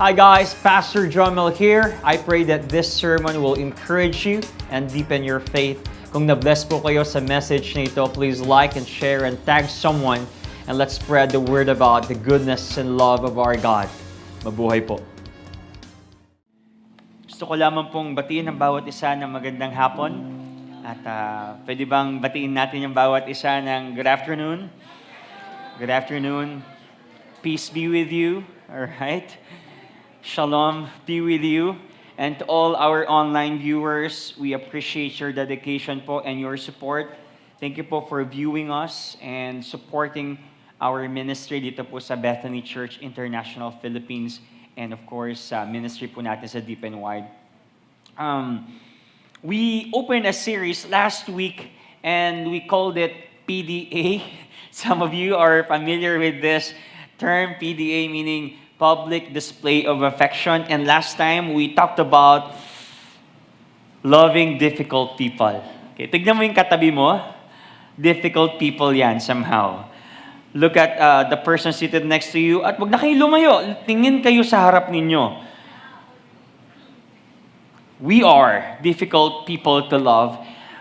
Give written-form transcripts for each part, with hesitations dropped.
Hi guys, Pastor John Mel here. I pray that this sermon will encourage you and deepen your faith. Kung na-bless po kayo sa message na ito, please like and share and tag someone and let's spread the word about the goodness and love of our God. Mabuhay po. Gusto ko lamang pong batiin ang bawat isa ng magandang hapon. At pwede bang batiin natin yung bawat isa ng good afternoon? Good afternoon. Peace be with you. All right. Shalom be with you. And to all our online viewers, we appreciate your dedication po and your support. Thank you po for viewing us and supporting our ministry dito po sa Bethany Church International Philippines and of course, ministry po natin sa Deep and Wide. We opened a series last week and we called it PDA. Some of you are familiar with this term, PDA, meaning Public Display of Affection. And last time, we talked about loving difficult people. Okay, tignan mo yung katabi mo. Difficult people yan somehow. Look at the person seated next to you at wag na kayo lumayo. Tingin kayo sa harap ninyo. We are difficult people to love.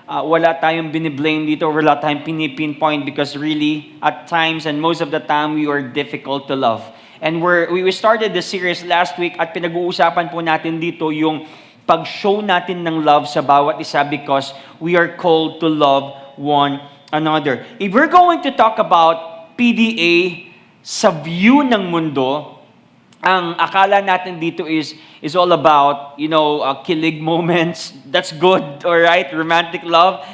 Wala tayong biniblame dito, wala tayong pinipinpoint because really, at times and most of the time, we are difficult to love. And we started the series last week at pinag-uusapan po natin dito yung pag-show natin ng love sa bawat isa because we are called to love one another. If we're going to talk about PDA sa view ng mundo, ang akala natin dito is all about, kilig moments. That's good, all right? Romantic love.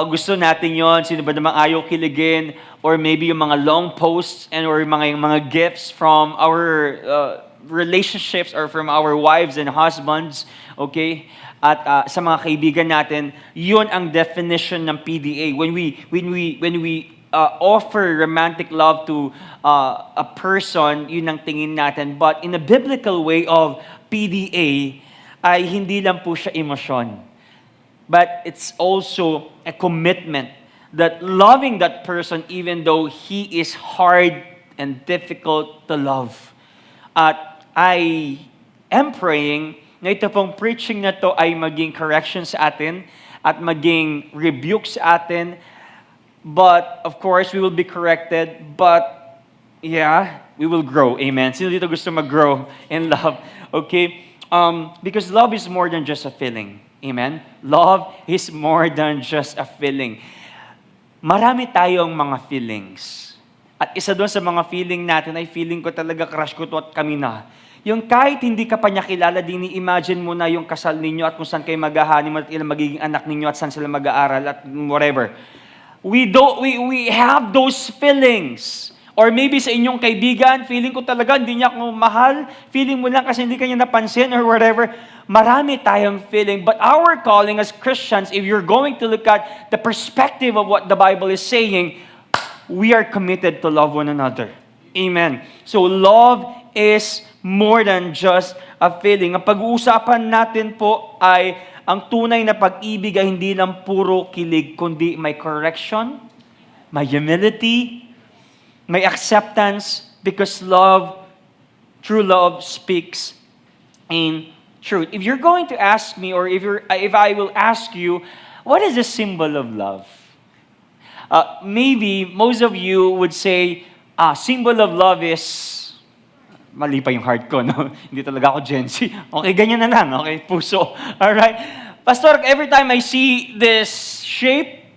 Gusto natin yon. Sino ba namang ayaw kiligin? Or maybe yung mga long posts or mga gifts from our relationships or from our wives and husbands, okay? At sa mga kaibigan natin, yun ang definition ng PDA. When we offer romantic love to a person, yun ang tingin natin. But in a biblical way of PDA, ay hindi lang po siya emosyon. But it's also a commitment that loving that person even though he is hard and difficult to love. At I am praying na ito pong preaching na to ay maging correction sa atin at maging rebuke sa atin. But, of course, we will be corrected. But, we will grow. Amen. Sino dito gusto mag-grow in love? Okay? Because love is more than just a feeling. Amen? Love is more than just a feeling. Marami tayong mga feelings. At isa doon sa mga feeling natin ay feeling ko talaga crush ko to at kami na. Yung kahit hindi ka pa niya kilala, imagine mo na yung kasal ninyo at kung saan kayo mag-honeymoon at ilang magiging anak ninyo at saan sila mag-aaral at whatever. We have those feelings. Or maybe sa inyong kaibigan, feeling ko talaga hindi niya ako mahal. Feeling mo lang kasi hindi kanya napansin or whatever. Marami tayong feeling. But our calling as Christians, if you're going to look at the perspective of what the Bible is saying, we are committed to love one another. Amen. So love is more than just a feeling. Ang pag-uusapan natin po ay ang tunay na pag-ibig ay hindi lang puro kilig, kundi may correction, may humility, may acceptance, because true love speaks in truth. If you're going to ask me, or if I will ask you, what is the symbol of love? Maybe most of you would say, symbol of love is, mali pa yung heart ko, no? Hindi talaga ako Gen Z. Okay, ganyan na lang. Okay, puso. Alright? Pastor, every time I see this shape,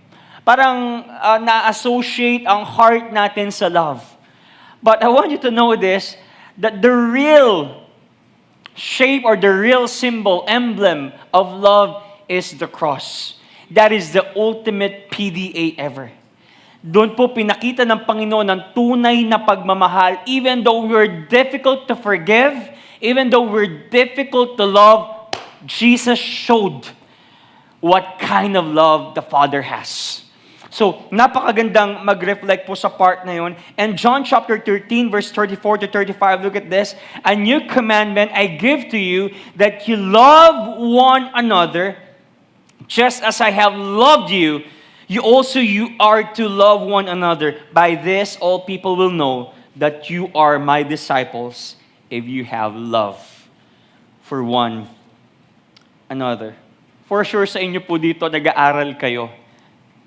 parang na-associate ang heart natin sa love. But I want you to know this, that the real shape or the real symbol, emblem of love is the cross. That is the ultimate PDA ever. Doon po pinakita ng Panginoon ang tunay na pagmamahal. Even though we're difficult to forgive, even though we're difficult to love, Jesus showed what kind of love the Father has. So, napakagandang mag-reflect po sa part na yun. And John chapter 13, verse 34 to 35, look at this. A new commandment I give to you, that you love one another, just as I have loved you, you are to love one another. By this, all people will know that you are my disciples, if you have love for one another. For sure sa inyo po dito, nag-aaral kayo.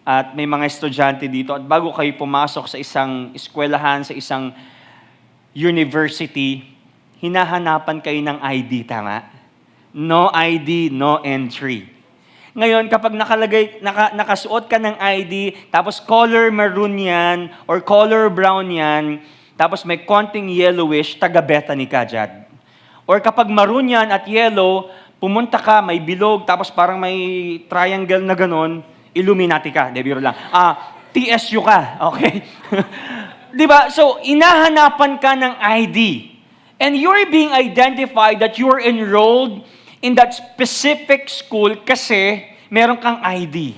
At may mga estudyante dito. At bago kayo pumasok sa isang eskwelahan, sa isang university, hinahanapan kayo ng ID, tama? No ID, no entry. Ngayon, kapag nakasuot ka ng ID, tapos color maroon yan, or color brown yan, tapos may konting yellowish, taga-Bethany ka dyan. Or kapag maroon yan at yellow, pumunta ka, may bilog, tapos parang may triangle na ganon, Illuminati ka, biro lang. TSU ka, okay? Di ba? So, inahanapan ka ng ID. And you're being identified that you're enrolled in that specific school kasi meron kang ID.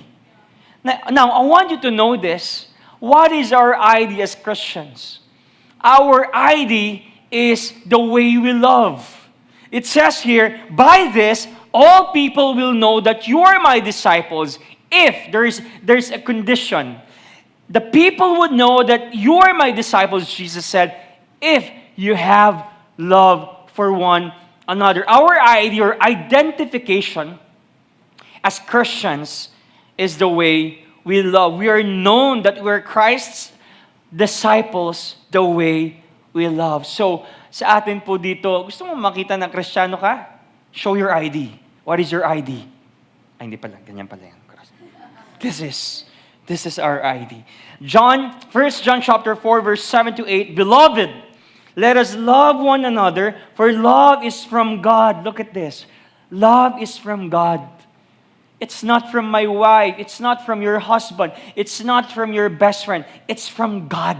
Now, I want you to know this. What is our ID as Christians? Our ID is the way we love. It says here, by this, all people will know that you are my disciples if there's a condition. The people would know that you are my disciples, Jesus said, if you have love for one another. Our ID or identification as Christians is the way we love. We are known that we're Christ's disciples the way we love. So, sa atin po dito, gusto mo makita na Kristiyano ka? Show your ID. What is your ID? Ay, hindi pala. Ganyan pala yan. This is our ID. 1 John chapter 4, verse 7 to 8. Beloved, let us love one another, for love is from God. Look at this. Love is from God. It's not from my wife. It's not from your husband. It's not from your best friend. It's from God.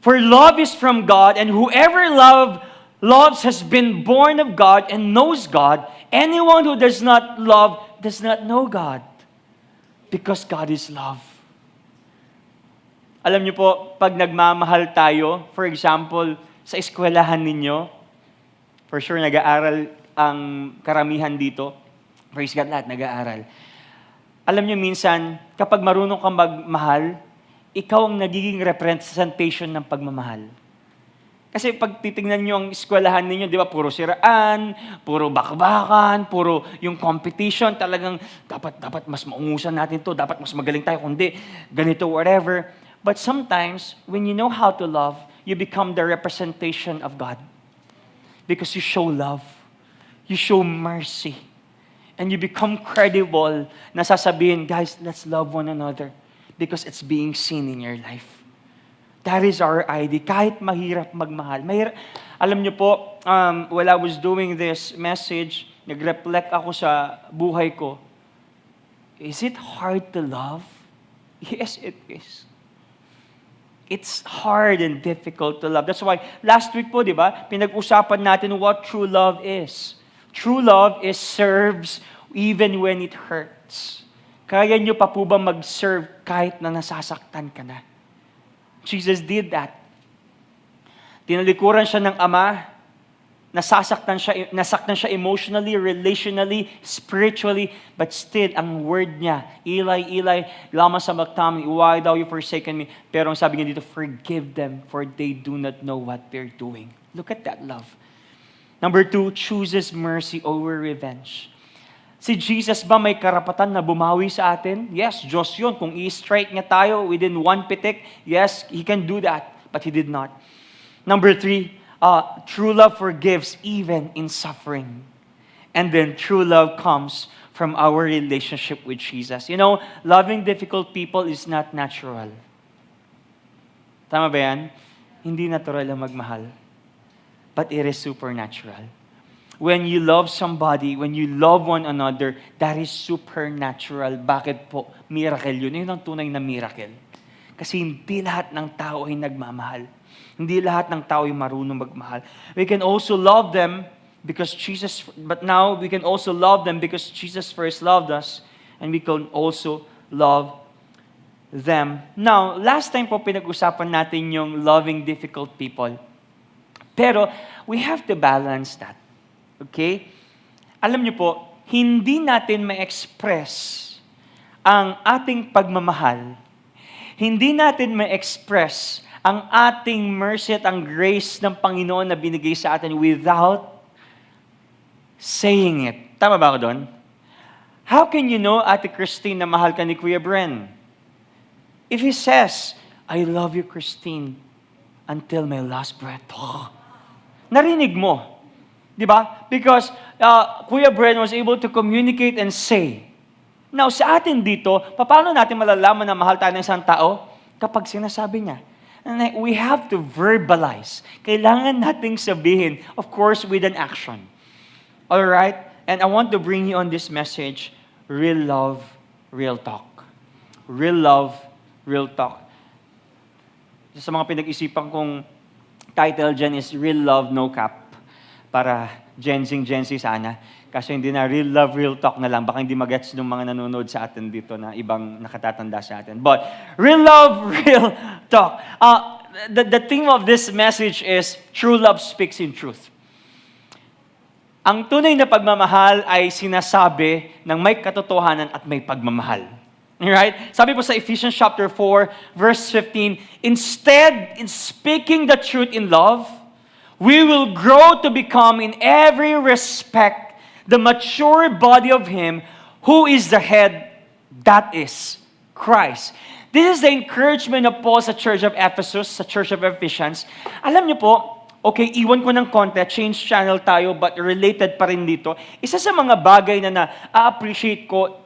For love is from God, and whoever loves has been born of God and knows God. Anyone who does not love does not know God, because God is love. Alam niyo po, pag nagmamahal tayo, for example, sa eskwelahan ninyo, for sure nag-aaral ang karamihan dito. Praise God, lahat nag-aaral. Alam niyo minsan, kapag marunong kang magmahal, ikaw ang nagiging representation ng pagmamahal. Kasi pag titingnan niyo ang eskwelahan ninyo, di ba, puro siraan, puro bakbakan, puro yung competition, talagang dapat mas maungusan natin to, dapat mas magaling tayo, kundi ganito, whatever. But sometimes, when you know how to love, you become the representation of God. Because you show love. You show mercy. And you become credible na sasabihin, guys, let's love one another. Because it's being seen in your life. That is our ID. Kahit mahirap magmahal. Alam niyo po, while I was doing this message, nag-reflect ako sa buhay ko. Is it hard to love? Yes, it is. It's hard and difficult to love. That's why last week po, di ba, pinag-usapan natin what true love is. True love is serves even when it hurts. Kaya niyo pa po ba mag-serve kahit na nasasaktan ka na? Jesus did that. Tinalikuran siya ng Ama, nasaktan siya emotionally, relationally, spiritually, but still, ang word niya, Eli, Eli, lama sabachthani, why thou you forsaken me? Pero ang sabi niya dito, forgive them, for they do not know what they're doing. Look at that love. Number 2, chooses mercy over revenge. Si Jesus ba may karapatan na bumawi sa atin? Yes, Diyos yun. Kung i-strike niya tayo within one pitik, yes, He can do that. But He did not. Number 3, true love forgives even in suffering. And then true love comes from our relationship with Jesus. You know, loving difficult people is not natural. Tama ba yan? Hindi natural ang magmahal. But it is supernatural. When you love somebody, when you love one another, that is supernatural. Bakit po? Miracle yun. Yun ang tunay na miracle. Kasi hindi lahat ng tao ay nagmamahal. Hindi lahat ng tao ay marunong magmahal. We can also love them because Jesus, but now we can also love them because Jesus first loved us, and we can also love them. Now, last time po pinag-usapan natin yung loving difficult people. Pero we have to balance that. Okay? Alam niyo po, hindi natin ma-express ang ating pagmamahal. Hindi natin ma-express ang ating mercy at ang grace ng Panginoon na binigay sa atin without saying it. Tama ba ako doon? How can you know, Ate Christine, na mahal ka ni Kuya Bren? If he says, I love you, Christine, until my last breath. Oh, narinig mo. Di ba? Because Kuya Bren was able to communicate and say. Now, sa atin dito, paano natin malalaman na mahal tayo ng isang tao? Kapag sinasabi niya. And we have to verbalize. Kailangan nating sabihin, of course, with an action. All right? And I want to bring you on this message, real love, real talk. Real love, real talk. Sa mga pinag-isipan kong title dyan is Real Love, No Cap. Para Gen Z sana. Kasi hindi na real love, real talk na lang. Baka hindi magets ng mga nanonood sa atin dito na ibang nakatatanda sa atin. But real love, real talk. The theme of this message is true love speaks in truth. Ang tunay na pagmamahal ay sinasabi ng may katotohanan at may pagmamahal. Right? Sabi po sa Ephesians chapter 4, verse 15, instead, in speaking the truth in love, we will grow to become in every respect the mature body of Him who is the head, that is Christ. This is the encouragement of Paul sa Church of Ephesus, sa Church of Ephesians. Alam niyo po, okay, iwan ko ng konti, change channel tayo, but related pa rin dito. Isa sa mga bagay na na-appreciate ko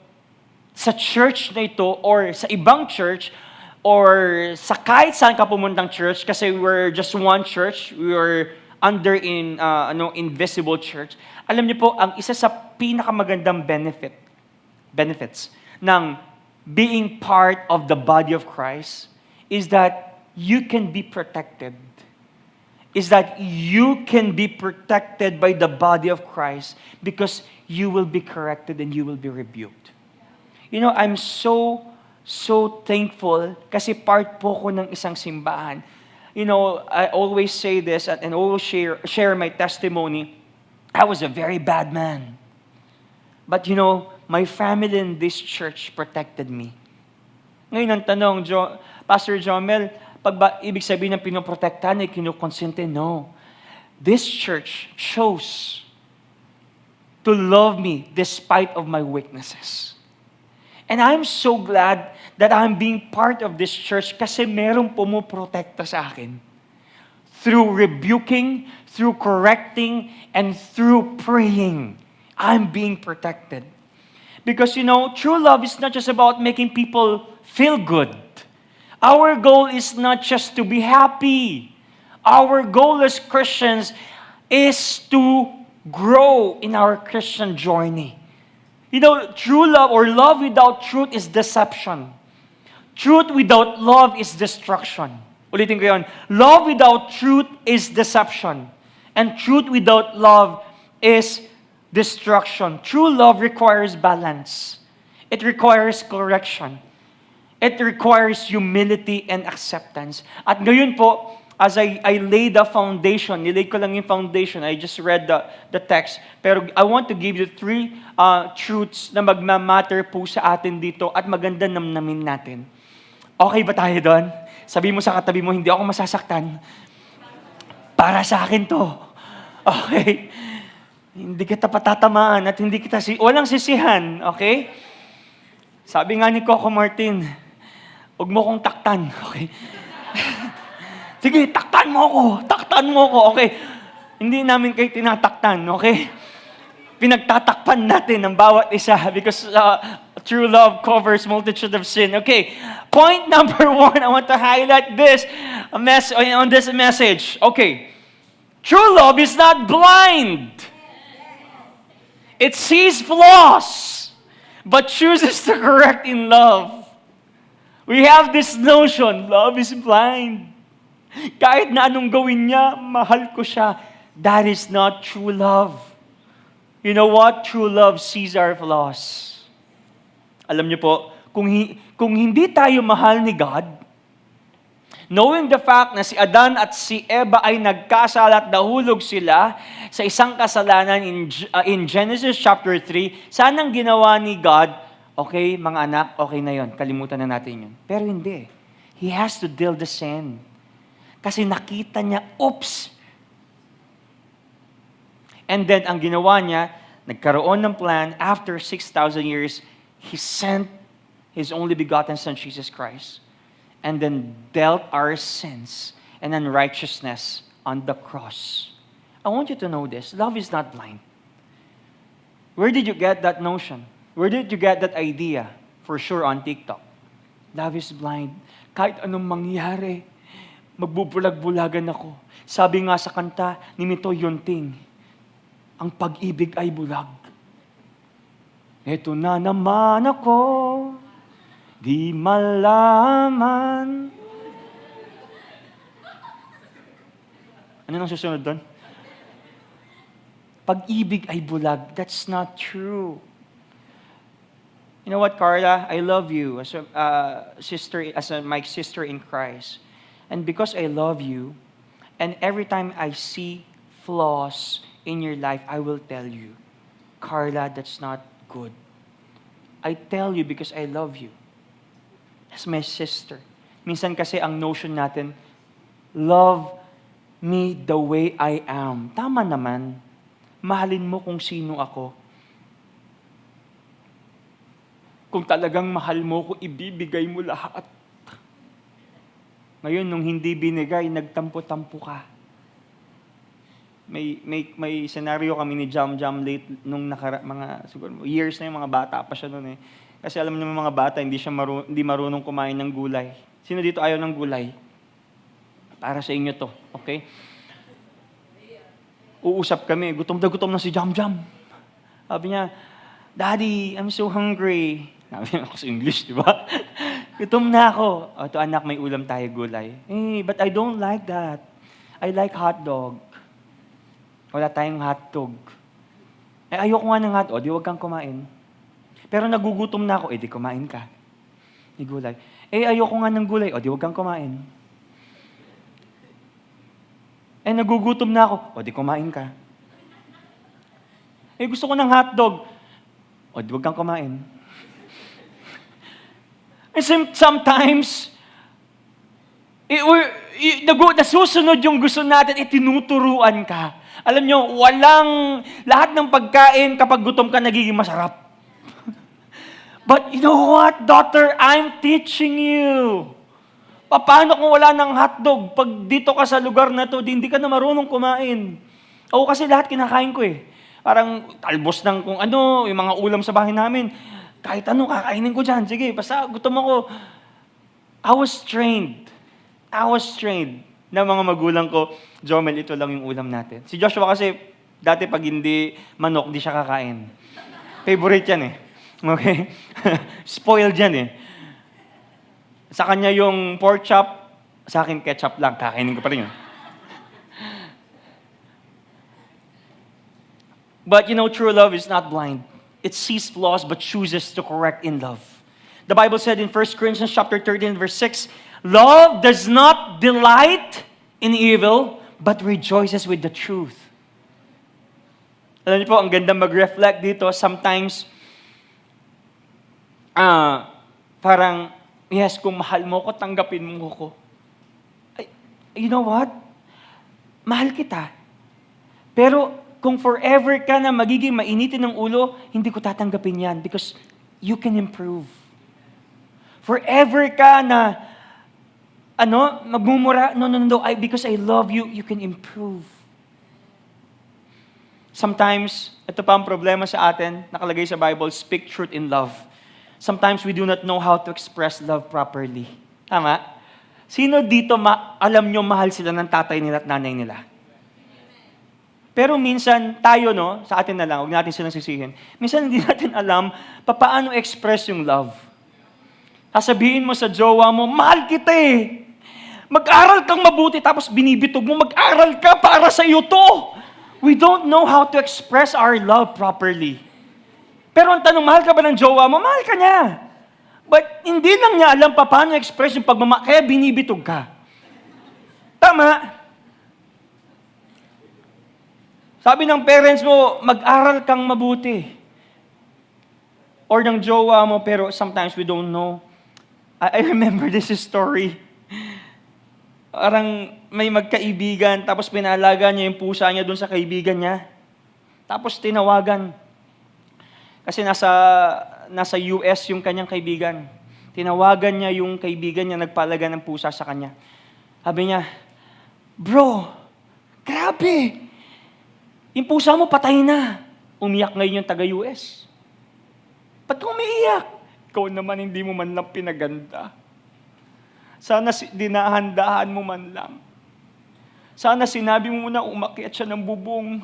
sa church na ito, or sa ibang church, or sa kahit saan ka pumuntang church, kasi we're just one church, we were under invisible church. Alam niyo po, ang isa sa pinakamagandang benefits ng being part of the body of Christ is that you can be protected. Is that you can be protected by the body of Christ because you will be corrected and you will be rebuked. You know, I'm so thankful kasi part po ko ng isang simbahan. You know, I always say this and always share my testimony. I was a very bad man. But you know, my family in this church protected me. Ngayon ang tanong, Pastor Jomel, ibig sabihin ng pinoprotektahan ay kinukonsente? No. This church chose to love me despite of my weaknesses. And I'm so glad that I'm being part of this church kasi merong pumuprotekta sa akin. Through rebuking, through correcting, and through praying, I'm being protected. Because, you know, true love is not just about making people feel good. Our goal is not just to be happy. Our goal as Christians is to grow in our Christian journey. You know, true love or love without truth is deception. Truth without love is destruction. Ulitin ko yun. Love without truth is deception. And truth without love is destruction. True love requires balance. It requires correction. It requires humility and acceptance. At ngayon po, as I lay the foundation, nilay ko lang yung foundation, I just read the text, pero I want to give you 3 truths na magmamatter po sa atin dito at maganda namnamin natin. Okay ba tayo doon? Sabi mo sa katabi mo, hindi ako masasaktan. Para sa akin to. Okay? Hindi kita patatamaan at hindi kita walang sisihan. Okay? Sabi nga ni Coco Martin, huwag mo kong taktan. Okay? Sige, taktan mo ako. Taktan mo ako. Okay. Hindi namin kayo tinataktan. Okay? Pinagtatakpan natin ang bawat isa because true love covers multitude of sin. Okay. Point number 1, I want to highlight this on this message. Okay. True love is not blind. It sees flaws, but chooses to correct in love. We have this notion, love is blind. Kahit na anong gawin niya, mahal ko siya. That is not true love. You know what? True love sees our flaws. Alam niyo po, kung hindi tayo mahal ni God, knowing the fact na si Adan at si Eva ay nagkasala at nahulog sila sa isang kasalanan in Genesis chapter 3, saan ang ginawa ni God? Okay, mga anak, okay na yon. Kalimutan na natin yun. Pero hindi. He has to deal the sin. Kasi nakita niya, oops! And then, ang ginawa niya, nagkaroon ng plan, after 6,000 years, He sent His only begotten Son, Jesus Christ, and then dealt our sins and unrighteousness on the cross. I want you to know this. Love is not blind. Where did you get that notion? Where did you get that idea? For sure on TikTok. Love is blind. Kahit anong mangyari, magbubulag-bulagan ako. Sabi nga sa kanta ni Mito Yunting, ang pag-ibig ay bulag. Eto na naman ako, di malaman. Ano nang susunod doon? Pag-ibig ay bulag. That's not true. You know what, Carla? I love you as a sister, my sister in Christ. And because I love you, and every time I see flaws in your life, I will tell you, Carla, that's not good. I tell you because I love you. As my sister. Minsan kasi ang notion natin, love me the way I am. Tama naman. Mahalin mo kung sino ako. Kung talagang mahal mo ko, ibibigay mo lahat. Ngayon, nung hindi binigay, nagtampo-tampo ka. May senaryo kami ni Jam late nung mga siguro years na yung mga bata pa siya noon eh. Kasi alam niyo mga bata, hindi marunong kumain ng gulay. Sino dito ayaw ng gulay? Para sa inyo to, okay? Uusap kami, gutom na si Jam. Sabi niya, Daddy, I'm so hungry. Sabi niya ako sa English, di ba? Gutom na ako. O, to anak, may ulam tayo gulay. But I don't like that. I like hot dog. Wala tayong hotdog. Ayoko nga ng hotdog, di wag kang kumain. Pero nagugutom na ako, di kumain ka. Di gulay. Ayoko nga ng gulay, di wag kang kumain. Nagugutom na ako, di kumain ka. Gusto ko ng hotdog, di wag kang kumain. And sometimes, nasusunod yung gusto natin, tinuturuan ka. Alam nyo, lahat ng pagkain kapag gutom ka, nagiging masarap. But you know what, daughter? I'm teaching you. Paano kung wala ng hotdog? Pag dito ka sa lugar na to, hindi ka na marunong kumain. Ako kasi lahat kinakain ko eh. Parang talbos ng kung ano, yung mga ulam sa bahay namin. Kahit ano, kakainin ko dyan. Sige, basta gutom ako. I was trained na mga magulang ko, Jomel, ito lang yung ulam natin. Si Joshua kasi, dati pag hindi manok, di siya kakain. Favorite yan eh. Okay? Spoiled yan eh. Sa kanya yung pork chop, sa akin ketchup lang, kakainin ko pa rin yun. But you know, true love is not blind. It sees flaws but chooses to correct in love. The Bible said in 1 Corinthians chapter 13, verse 6, love does not delight in evil, but rejoices with the truth. Alam niyo po, ang ganda mag-reflect dito. Sometimes, parang, yes, kung mahal mo ko, tanggapin mo ko. You know what? Mahal kita. Pero, kung forever ka na magiging mainitin ng ulo, hindi ko tatanggapin yan because you can improve. Forever ka na, magmumura, no, because I love you, you can improve. Sometimes, ito pa ang problema sa atin, nakalagay sa Bible, speak truth in love. Sometimes we do not know how to express love properly. Tama? Sino dito alam nyo mahal sila ng tatay nila at nanay nila? Pero minsan, tayo, sa atin na lang, huwag natin silang sisihin. Minsan hindi natin alam paano express yung love. Sasabihin mo sa jowa mo, mahal kita eh. Mag-aral kang mabuti, tapos binibitog mo, mag-aral ka para sa iyo to. We don't know how to express our love properly. Pero ang tanong, mahal ka ba ng jowa mo? Mahal ka niya. But hindi lang niya alam paano express yung pagmamahal, kaya binibitog ka. Tama? Sabi ng parents mo, mag-aral kang mabuti. Or ng jowa mo, pero sometimes we don't know. I remember this story. Parang may magkaibigan, tapos pinalaga niya yung pusa niya doon sa kaibigan niya. Tapos tinawagan. Kasi nasa US yung kanyang kaibigan. Tinawagan niya yung kaibigan niya, nagpalaga ng pusa sa kanya. Sabi niya, "Bro, grabe! Yung pusa mo patay na." Umiyak ngayon yung taga-US. "Ba't umiiyak? Ikaw naman hindi mo man lang pinaganda. Sana dinahandahan mo man lang. Sana sinabi mo na umakyat siya ng bubong,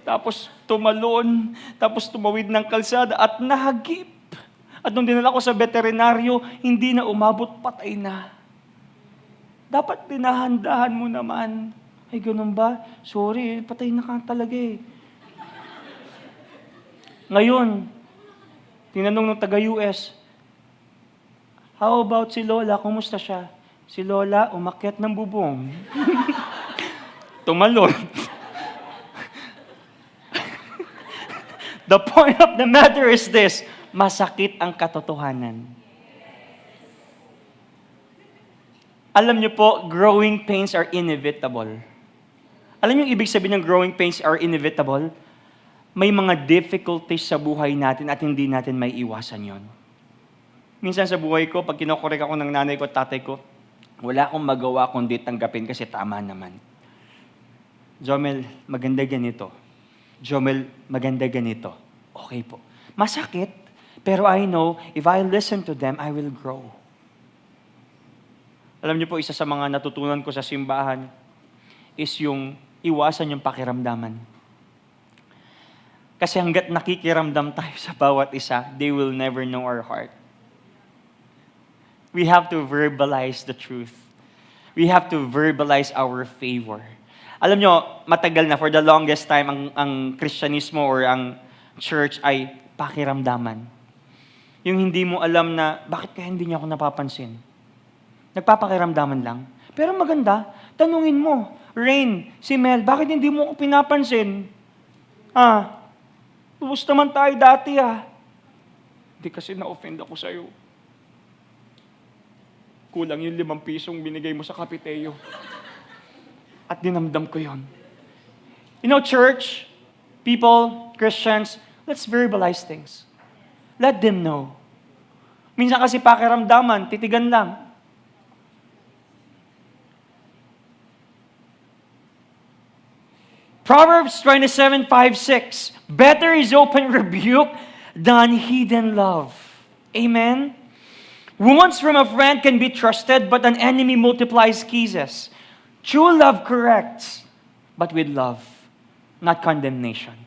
tapos tumalon, tapos tumawid ng kalsada at nahagip. At nung dinala ko sa veterinaryo, hindi na umabot, patay na. Dapat dinahandahan mo naman." Ay, ganun ba? Sorry, patay na ka talaga eh. Ngayon, tinanong ng taga-US, "How about si Lola? Kumusta siya?" Si Lola, umakyat ng bubong. Tumalon. The point of the matter is this, masakit ang katotohanan. Alam niyo po, growing pains are inevitable. Alam niyo yung ibig sabihin ng growing pains are inevitable? May mga difficulties sa buhay natin at hindi natin may iwasan yon. Minsan sa buhay ko, pag kinokorek ako ng nanay ko at tatay ko, wala akong magawa kundi tanggapin kasi tama naman. "Jomel, maganda ganito. Jomel, maganda ganito." Okay po. Masakit, pero I know, if I listen to them, I will grow. Alam niyo po, isa sa mga natutunan ko sa simbahan is yung iwasan yung pakiramdaman. Kasi hanggat nakikiramdam tayo sa bawat isa, they will never know our heart. We have to verbalize the truth. We have to verbalize our favor. Alam nyo, matagal na, for the longest time, ang Kristyanismo or ang church ay pakiramdaman. Yung hindi mo alam na, bakit kaya hindi niya ako napapansin? Nagpapakiramdaman lang. Pero maganda, tanungin mo, Rain, si Mel, bakit hindi mo ako pinapansin? Ubus naman tayo dati Hindi kasi na-offend ako sa'yo. Kulang yung 5 pisong binigay mo sa kapiteyo. At dinamdam ko yon. You know, church, people, Christians, let's verbalize things. Let them know. Minsan kasi pakiramdaman, titigan lang. Proverbs 27:5-6. Better is open rebuke than hidden love. Amen? Wounds from a friend can be trusted, but an enemy multiplies kisses. True love corrects, but with love, not condemnation.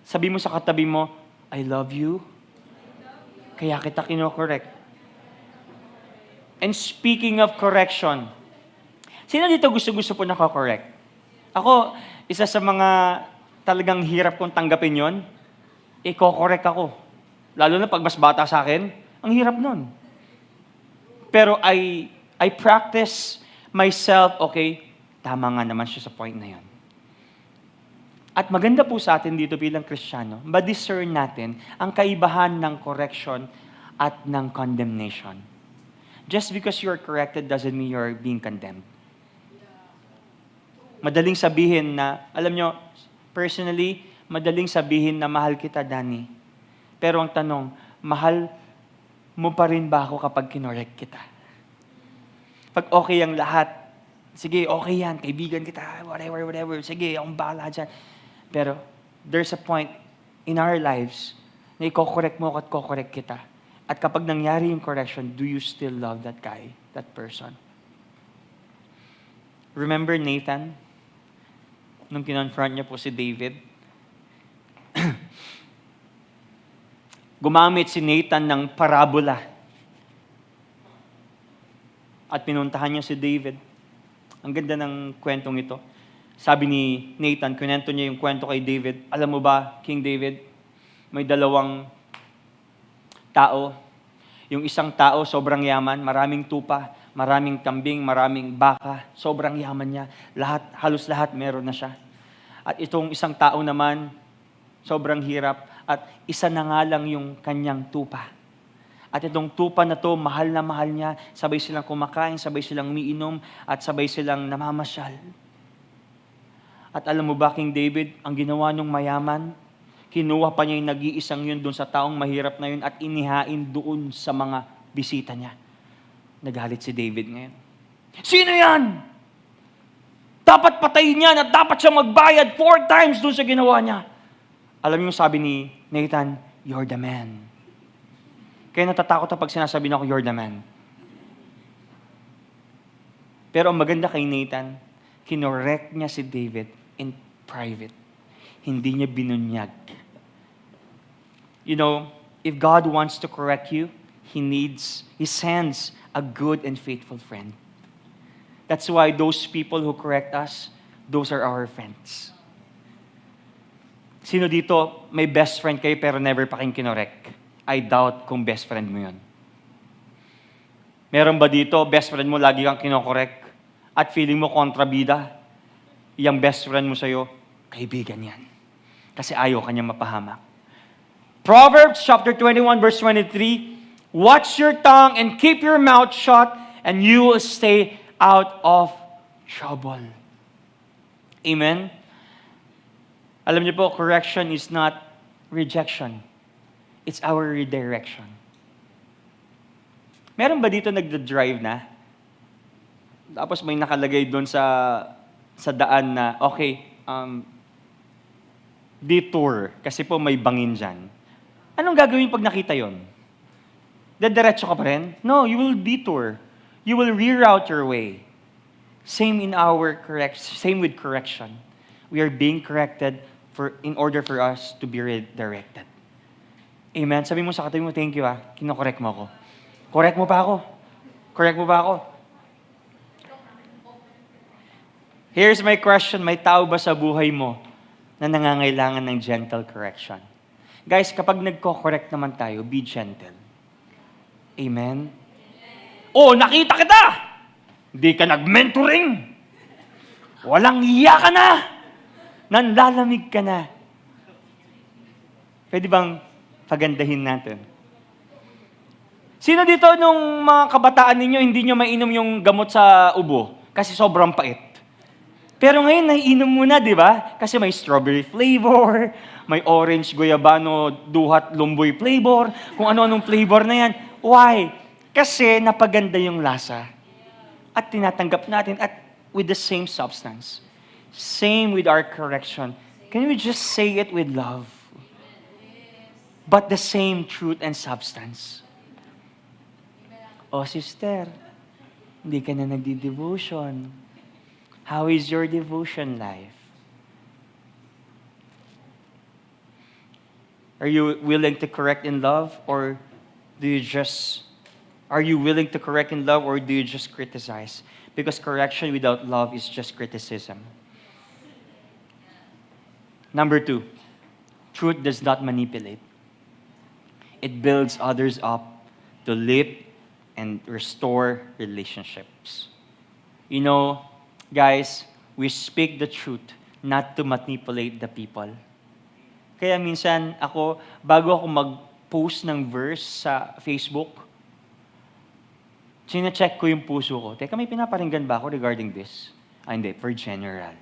Sabi mo sa katabi mo, "I love you, kaya kita kino-correct." And speaking of correction, sino dito gusto-gusto po nako-correct? Ako, isa sa mga talagang hirap kong tanggapin yon, i-correct ako. Lalo na pag mas bata sa akin, ang hirap nun. Pero I practice myself, okay, tama nga naman siya sa point na yon. At maganda po sa atin dito bilang Kristiyano, ma-discern natin ang kaibahan ng correction at ng condemnation. Just because you're corrected doesn't mean you're being condemned. Madaling sabihin na, alam nyo, personally, madaling sabihin na mahal kita, Danny. Pero ang tanong, mahal mo pa rin ba ako kapag kinorek kita? Pag okay ang lahat, sige, okay yan, kaibigan kita, whatever, sige, akong bahala dyan. Pero there's a point in our lives na i-correct mo at correct kita. At kapag nangyari yung correction, do you still love that guy, that person? Remember Nathan? Nung kinonfront niya po si David, gumamit si Nathan ng parabola. At pinuntahan niya si David. Ang ganda ng kwentong ito. Sabi ni Nathan, kwento niya yung kwento kay David. Alam mo ba, King David, may 2 tao. Yung isang tao, sobrang yaman, maraming tupa, maraming kambing, maraming baka, sobrang yaman niya. Halos lahat meron na siya. At itong isang tao naman, sobrang hirap, at isa na nga lang yung kanyang tupa. At itong tupa na to, mahal na mahal niya. Sabay silang kumakain, sabay silang umiinom, at sabay silang namamasyal. At alam mo ba, King David, ang ginawa niyong mayaman, kinuha pa niya yung nag-iisang yun doon sa taong mahirap na yun at inihain doon sa mga bisita niya. Nagalit si David ngayon. Sino yan? Dapat patayin niya at dapat siya magbayad 4 times doon sa ginawa niya. Alam niyo sabi ni Nathan, you're the man. Kaya natatakot na pag sinasabi na ako, you're the man. Pero ang maganda kay Nathan, kinorek niya si David in private. Hindi niya binunyag. You know, if God wants to correct you, He sends a good and faithful friend. That's why those people who correct us, those are our friends. Sino dito, may best friend kayo pero never pa kayong kinorek? I doubt kung best friend mo yun. Meron ba dito, best friend mo, lagi kang kinokorek at feeling mo kontrabida? Yung best friend mo sa'yo, kaibigan yan. Kasi ayaw kanya mapahamak. Proverbs chapter 21 verse 23, watch your tongue and keep your mouth shut and you will stay out of trouble. Amen? Alam niyo po, correction is not rejection. It's our redirection. Meron ba dito nagda-drive na? Tapos may nakalagay doon sa daan na, okay, detour, kasi po may bangin dyan. Anong gagawin pag nakita yon? Dediretso ka pa rin? No, you will detour. You will reroute your way. Same with correction. We are being corrected in order for us to be redirected. Amen. Sabi mo sa katabi mo, thank you kinokorek mo ako. Correct mo pa ako. Correct mo pa ako. Here's my question, may tao ba sa buhay mo na nangangailangan ng gentle correction? Guys, kapag nagko-correct naman tayo, be gentle. Amen? Oh, nakita kita! Hindi ka nag-mentoring. Walang iya ka na. Nanlalamig ka na. Pwede bang pagandahin natin? Sino dito nung mga kabataan ninyo, hindi nyo mainom yung gamot sa ubo? Kasi sobrang pait. Pero ngayon, naiinom mo na, di ba? Kasi may strawberry flavor, may orange, guayabano, duhat, lumboy flavor, kung ano-anong flavor na yan. Why? Kasi napaganda yung lasa. At tinatanggap natin at with the same substance. Same with our correction. Can we just say it with love? But the same truth and substance. Oh, sister, hindi ka na nagdi-devotion. How is your devotion life? Are you willing to correct in love, or are you willing to correct in love, or do you just criticize? Because correction without love is just criticism. Number 2, truth does not manipulate. It builds others up to lift and restore relationships. You know, guys, we speak the truth not to manipulate the people. Kaya minsan ako, bago ako mag-post ng verse sa Facebook, sine-check ko yung puso ko. Teka, may pinaparinggan ba ako regarding this? Hindi, for general.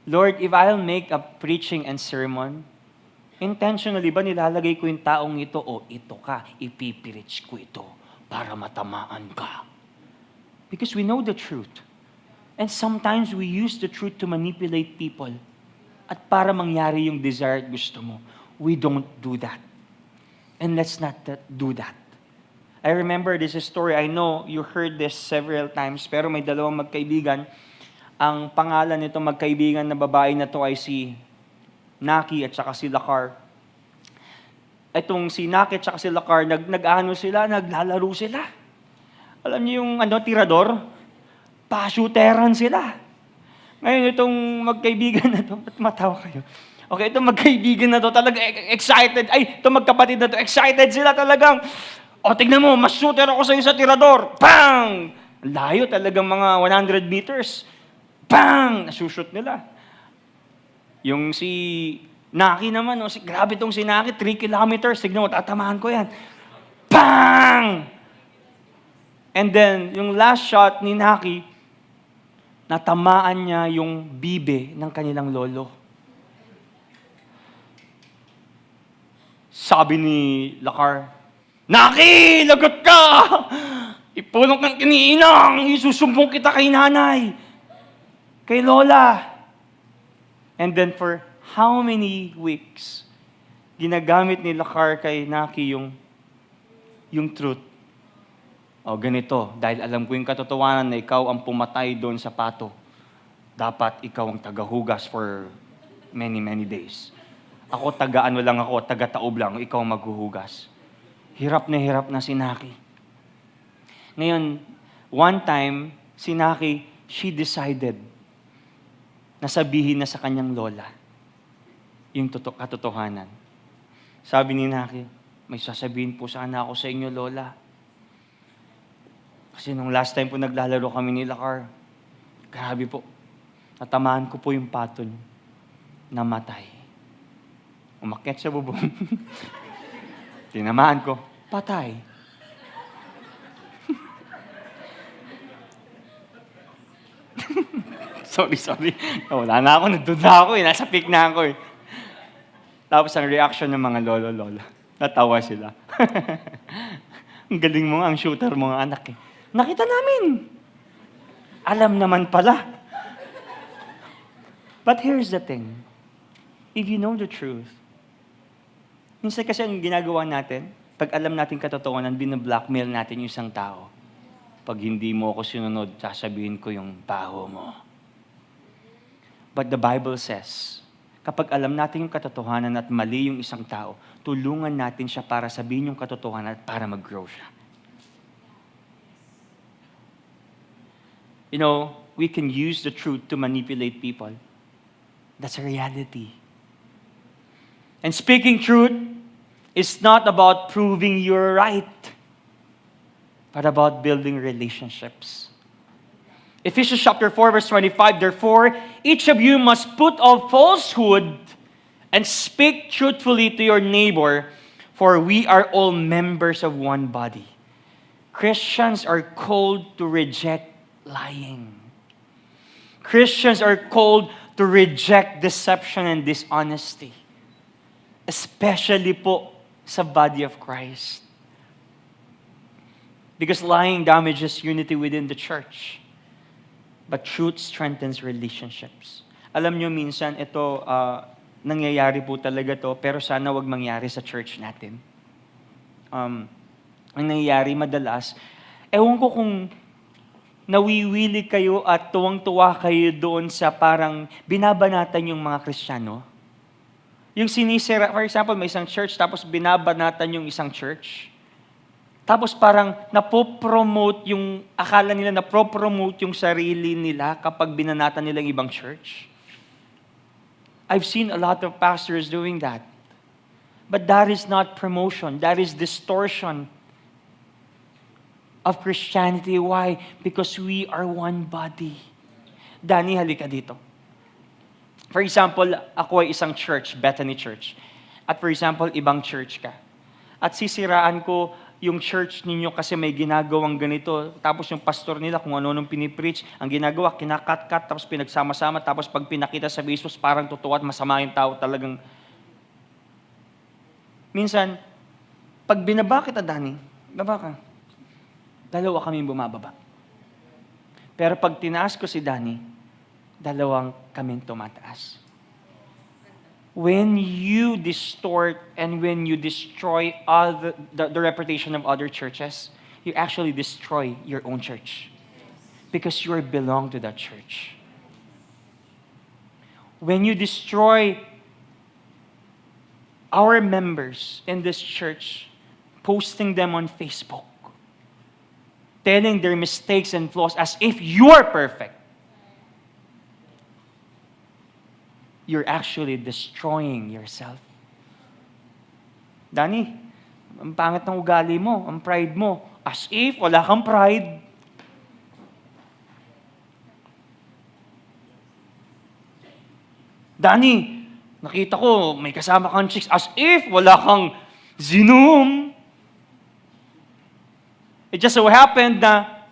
Lord, if I'll make a preaching and sermon, intentionally ba nilalagay ko yung taong ito, ito ka, ipipreach ko ito para matamaan ka? Because we know the truth. And sometimes we use the truth to manipulate people. At para mangyari yung desire at gusto mo. We don't do that. And let's not do that. I remember this story. I know you heard this several times, pero may dalawang magkaibigan. Ang pangalan nitong magkaibigan na babae na to ay si Naki at saka si Lakar. Itong si Naki at saka si Lakar, naglalaro sila. Alam niyo yung tirador? Pa-shooteran sila. Ngayon itong magkaibigan na to, ba't matawa kayo? Okay, itong magkaibigan na to, talaga excited. Ay, itong magkapatid na to, excited sila talagang. Tignan mo, mas shooter ako sa tirador. Bang! Layo talagang mga 100 meters. Bang! Nasushoot nila. Yung si Naki naman, grabe tong si Naki, 3 kilometers. Tignan mo, tatamaan ko yan. bang! And then, yung last shot ni Naki, natamaan niya yung bibe ng kanilang lolo. Sabi ni Lakar, Naki, lagot ka! Ipulong kang kiniinang, isusumbong kita kay nanay, kay lola. And then for how many weeks, ginagamit ni Lakar kay Naki yung truth. O ganito, dahil alam ko yung katotohanan na ikaw ang pumatay doon sa pato, dapat ikaw ang tagahugas for many, many days. Ako, taga-ano lang ako, taga-taob lang, ikaw ang maghuhugas. Hirap na si Naki. Ngayon, one time, si Naki, she decided na sabihin na sa kanyang lola yung katotohanan. Sabi ni Naki, may sasabihin po sana ako sa inyo, lola. Kasi nung last time po naglalaro kami ni Lakar, grabe po, natamaan ko po yung pato niyo, namatay. Umakyat sa bubong. Tinamaan ko, patay. Sorry. Wala na ako, nagduda ako nasa peak na ako eh. Tapos ang reaction ng mga lolo-lola, natawa sila. Ang galing mo nga, ang shooter mo nga anak eh. Nakita namin. Alam naman pala. But here's the thing. If you know the truth, minsan kasi ang ginagawa natin, pag alam natin katotohanan, binablockmail natin yung isang tao. Pag hindi mo ako sinunod, sasabihin ko yung baho mo. But the Bible says, kapag alam natin yung katotohanan at mali yung isang tao, tulungan natin siya para sabihin yung katotohanan at para mag-grow siya. You know, we can use the truth to manipulate people. That's a reality. And speaking truth is not about proving you're right, but about building relationships. Ephesians chapter 4, verse 25, therefore, each of you must put off falsehood and speak truthfully to your neighbor, for we are all members of one body. Christians are called to reject lying. Christians are called to reject deception and dishonesty. Especially po sa body of Christ. Because lying damages unity within the church. But truth strengthens relationships. Alam nyo, minsan ito, nangyayari po talaga to, pero sana wag mangyari sa church natin. Ang nangyayari madalas, ewan ko kung nawiwili kayo at tuwang-tuwa kayo doon sa parang binabanatan yung mga Kristiyano. Yung sinisira, for example, may isang church, tapos binabanatan yung isang church. Tapos parang napopromote yung, akala nila napopromote yung sarili nila kapag binanatan nila yung ibang church. I've seen a lot of pastors doing that. But that is not promotion. That is distortion of Christianity. Why? Because we are one body. Danny, halika dito. For example, ako ay isang church, Bethany Church. At for example, ibang church ka. At sisiraan ko yung church ninyo kasi may ginagawang ganito. Tapos yung pastor nila, kung ano-anong pinipreach, ang ginagawa, kinakat-kat, tapos pinagsama-sama, tapos pag pinakita sa Facebook, parang totoo at masama yung tao talagang. Minsan, pag binaba kita, Danny, baba ka. Dalawa kami bumababa. Pero pag tinaas ko si Danny, dalawang kaming tumataas. When you distort and when you destroy the reputation of other churches, you actually destroy your own church. Because you belong to that church. When you destroy our members in this church, posting them on Facebook, telling their mistakes and flaws as if you are perfect, you're actually destroying yourself. Danny, ang pangit ng ugali mo, ang pride mo, as if wala kang pride. Danny, nakita ko may kasama kang chicks, as if wala kang zinom. It just so happened na,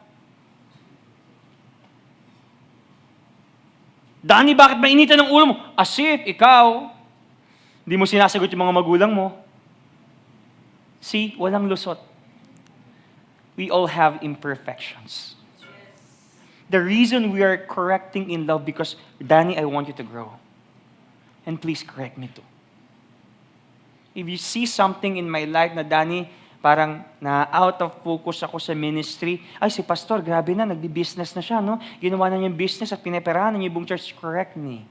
Danny, bakit mainitan ng ulo mo? As if ikaw, hindi mo sinasagot yung mga magulang mo. See, walang lusot. We all have imperfections. The reason we are correcting in love because, Danny, I want you to grow. And please correct me too. If you see something in my life na, Danny, parang na out of focus ako sa ministry, ay si pastor, grabe na, nagbi-business na siya, no? Ginawa na niya yung business at pineperahan na niya yung buong church, correct me.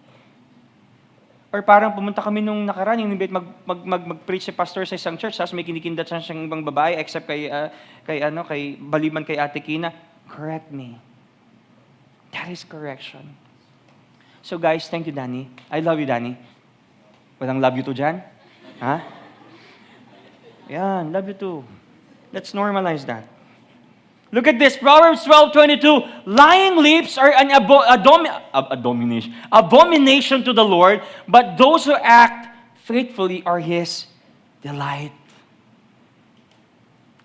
Or parang pumunta kami nung nakaraan, yung mag-preach si pastor sa isang church, tapos may kinikindat siyang ibang babae, except kay Baliman, kay Ate Kina, correct me. That is correction. So guys, thank you, Danny. I love you, Danny. Walang love you to dyan? Ha? Yan, love you too. Let's normalize that. Look at this, Proverbs 12:22. Lying lips are an abomination to the Lord, but those who act faithfully are His delight.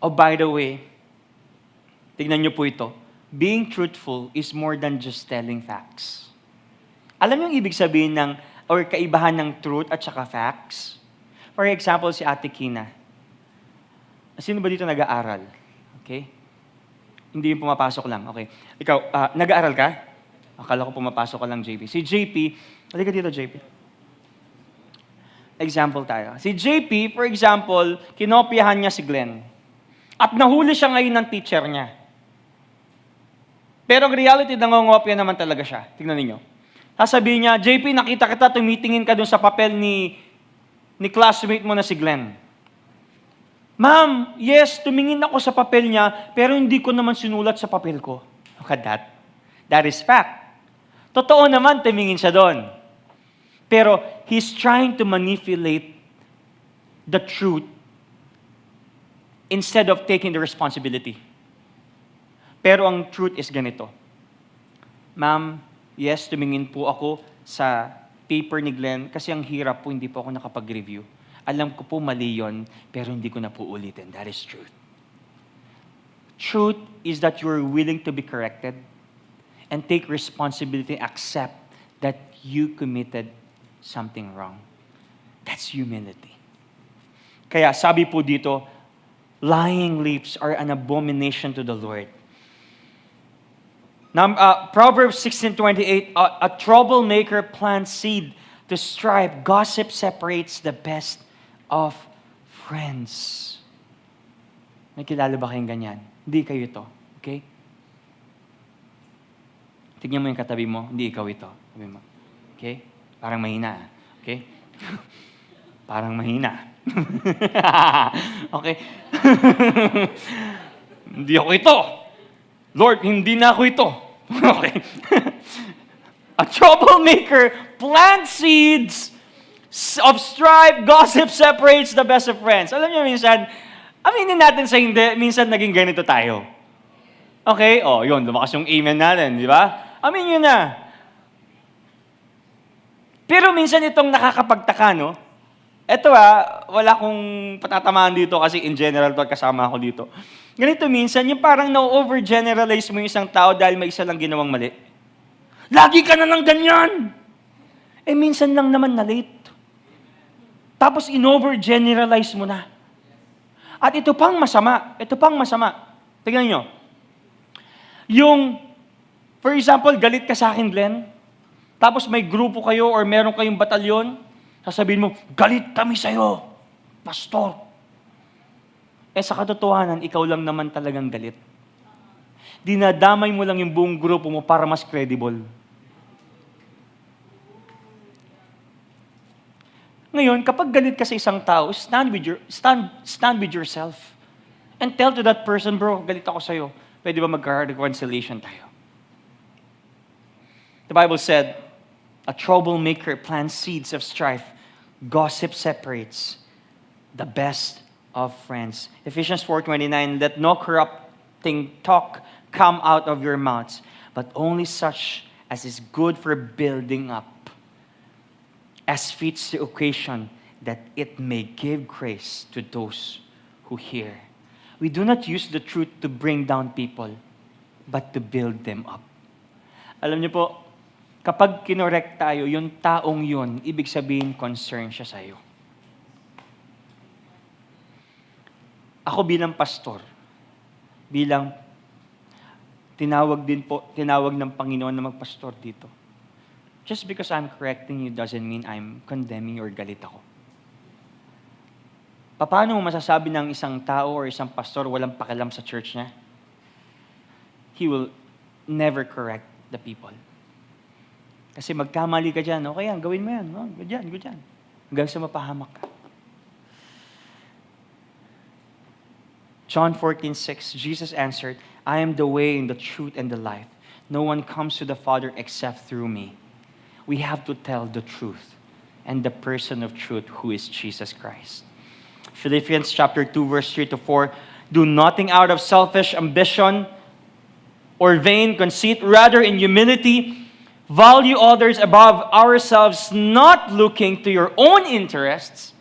Oh, by the way, tignan niyo po ito. Being truthful is more than just telling facts. Alam niyo yung ibig sabihin or kaibahan ng truth at saka facts? For example, si Ate Kina. Sino ba dito nag-aaral? Okay? Hindi yung pumapasok lang. Okay. Ikaw, nag-aaral ka? Akala ko pumapasok ka lang, JP. Si JP, halika dito, JP. Example tayo. Si JP, for example, kinopyahan niya si Glenn. At nahuli siya ngayon ng teacher niya. Pero ang reality, nangongopya naman talaga siya. Tingnan niyo. Sasabihin niya, JP, nakita kita, tumitingin ka dun sa papel ni classmate mo na si Glenn. Ma'am, yes, tumingin ako sa papel niya, pero hindi ko naman sinulat sa papel ko. Look at that. That is fact. Totoo naman, tumingin siya doon. Pero he's trying to manipulate the truth instead of taking the responsibility. Pero ang truth is ganito. Ma'am, yes, tumingin po ako sa paper ni Glenn kasi ang hirap po, hindi po ako nakapag-review. Alam ko po mali yun, pero hindi ko na po ulitin. That is truth. Truth is that you're willing to be corrected and take responsibility, accept that you committed something wrong. That's humility. Kaya sabi po dito, lying lips are an abomination to the Lord. Now, Proverbs 16:28, a troublemaker plants seed to strife. Gossip separates the best of friends. May kilala ba kayong ganyan? Hindi kayo ito. Okay? Tignan mo yung katabi mo, hindi ikaw ito. Sabi mo. Okay? Parang mahina. Okay? Parang mahina. Okay? Hindi ako ito. Lord, hindi na ako ito. Okay? A troublemaker plants seeds of strife, gossip separates the best of friends. Alam niyo, minsan, aminin natin sa hindi, minsan naging ganito tayo. Okay? Yun, lumakas yung amen natin, di ba? Aminin niyo na. Pero minsan itong nakakapagtaka, no? Ito wala kong patatamaan dito kasi in general to, kasama ako dito. Ganito minsan, yung parang na-overgeneralize mo yung isang tao dahil may isa lang ginawang mali. Lagi ka na ng ganyan! Minsan lang naman na late. Tapos in-overgeneralize mo na. At ito pang masama. Tignan nyo. For example, galit ka sa akin, Glenn. Tapos may grupo kayo or meron kayong batalyon. Sasabihin mo, galit kami sa'yo, pastor. Sa katotohanan, ikaw lang naman talagang galit. Dinadamay mo lang yung buong grupo mo para mas credible. Ngayon, kapag galit ka sa isang tao, stand with yourself. And tell to that person, bro, galit ako sa'yo. Pwede ba mag-reconciliation tayo? The Bible said, a troublemaker plants seeds of strife. Gossip separates the best of friends. Ephesians 4:29, let no corrupting talk come out of your mouths, but only such as is good for building up, as fits the occasion, that it may give grace to those who hear. We do not use the truth to bring down people, but to build them up. Alam niyo po, kapag kinorek tayo, yung taong yun, ibig sabihin, concern siya sa'yo. Ako bilang pastor, bilang tinawag ng Panginoon na magpastor dito. Just because I'm correcting you doesn't mean I'm condemning or galit ako. Paano mo masasabi ng isang tao or isang pastor walang pakialam sa church niya? He will never correct the people. Kasi magkamali ka dyan, okay yan, gawin mo yan, go dyan. Hanggang sa mapahamak ka. John 14:6, Jesus answered, I am the way and the truth and the life. No one comes to the Father except through me. We have to tell the truth and the person of truth who is Jesus Christ. Philippians chapter 2, verse 3 to 4, do nothing out of selfish ambition or vain conceit, rather in humility, value others above ourselves, not looking to your own interests,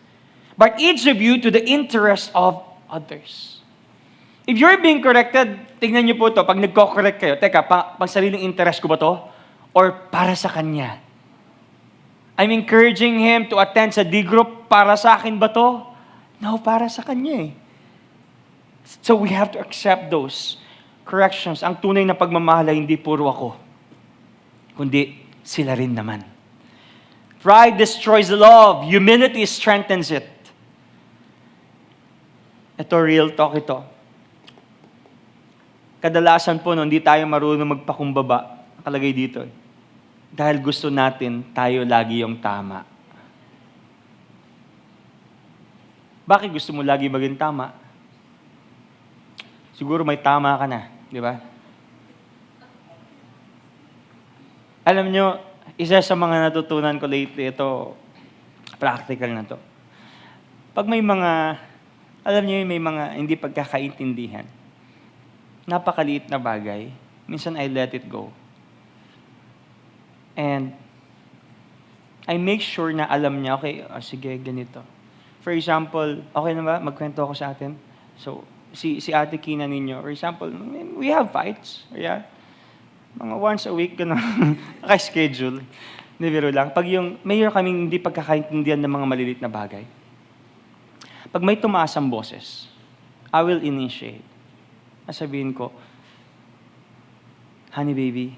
but each of you to the interest of others. If you're being corrected, tingnan niyo po to, pag nagko-correct kayo, teka, pang sariling interest ko ba to? Or para sa kanya? I'm encouraging him to attend sa D-group, para sa akin ba to? No, para sa kanya eh. So we have to accept those corrections. Ang tunay na pagmamahal ay hindi puro ako, kundi sila rin naman. Pride destroys love. Humility strengthens it. Ito, real talk ito. Kadalasan po, hindi tayo marunong magpakumbaba. Nakalagay dito. Dahil gusto natin, tayo lagi yung tama. Bakit gusto mo lagi maging tama? Siguro may tama ka na, di ba? Alam nyo, isa sa mga natutunan ko lately, ito, practical na to. Pag may mga, alam nyo may mga hindi pagkakaintindihan, napakaliit na bagay, minsan I let it go. And I make sure na alam niya, okay, sige, ganito. For example, okay na ba? Magkwento ako sa atin. So, si Ate Kina ninyo, for example, we have fights. Yeah? Mga once a week, gano'n. Naka-schedule. Hindi, biro lang. Pag yung, mayroon kaming hindi pagkakaintindihan ng mga malilit na bagay. Pag may tumaas ang boses, I will initiate. Sabihin ko, honey baby.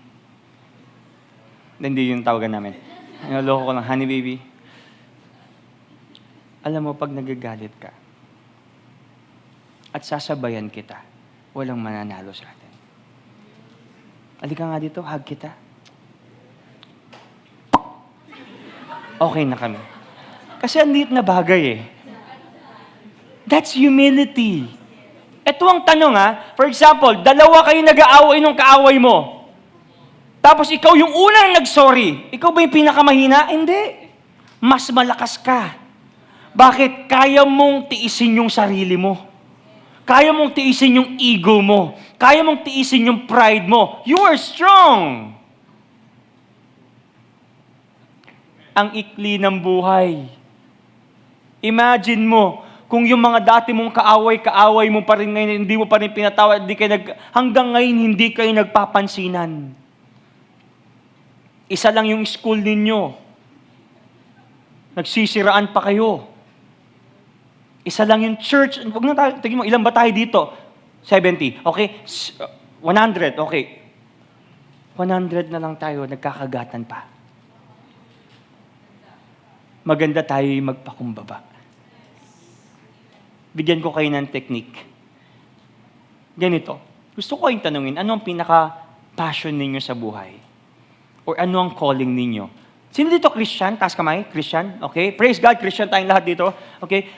Hindi yung tawagan namin. Naloko ko lang, honey baby. Alam mo, pag nagagalit ka, at sasabayan kita, walang mananalo sa atin. Halika nga dito, hug kita. Okay na kami. Kasi ang liit na bagay eh. That's humility. Ito ang tanong for example, dalawa kayo nag-aaway nung kaaway mo. Tapos ikaw yung unang nag-sorry. Ikaw ba yung pinakamahina? Hindi. Mas malakas ka. Bakit? Kaya mong tiisin yung sarili mo. Kaya mong tiisin yung ego mo. Kaya mong tiisin yung pride mo. You are strong. Ang ikli ng buhay. Imagine mo, kung yung mga dati mong kaaway mo pa rin ngayon, hindi mo pa rin pinatawad, hanggang ngayon hindi kayo nagpapansinan. Isa lang yung school ninyo. Nagsisiraan pa kayo. Isa lang yung church. Huwag na tayo, tingin mo, ilan ba tayo dito? 70. Okay? 100. Okay. 100 na lang tayo, nagkakagatan pa. Maganda tayo yung magpakumbaba. Bigyan ko kayo ng technique. Ganito. Gusto ko kayong tanungin, ano ang pinaka-passion ninyo sa buhay? Or ano ang calling ninyo? Sino dito Christian? Taas kamay? Christian? Okay? Praise God, Christian tayong lahat dito. Okay?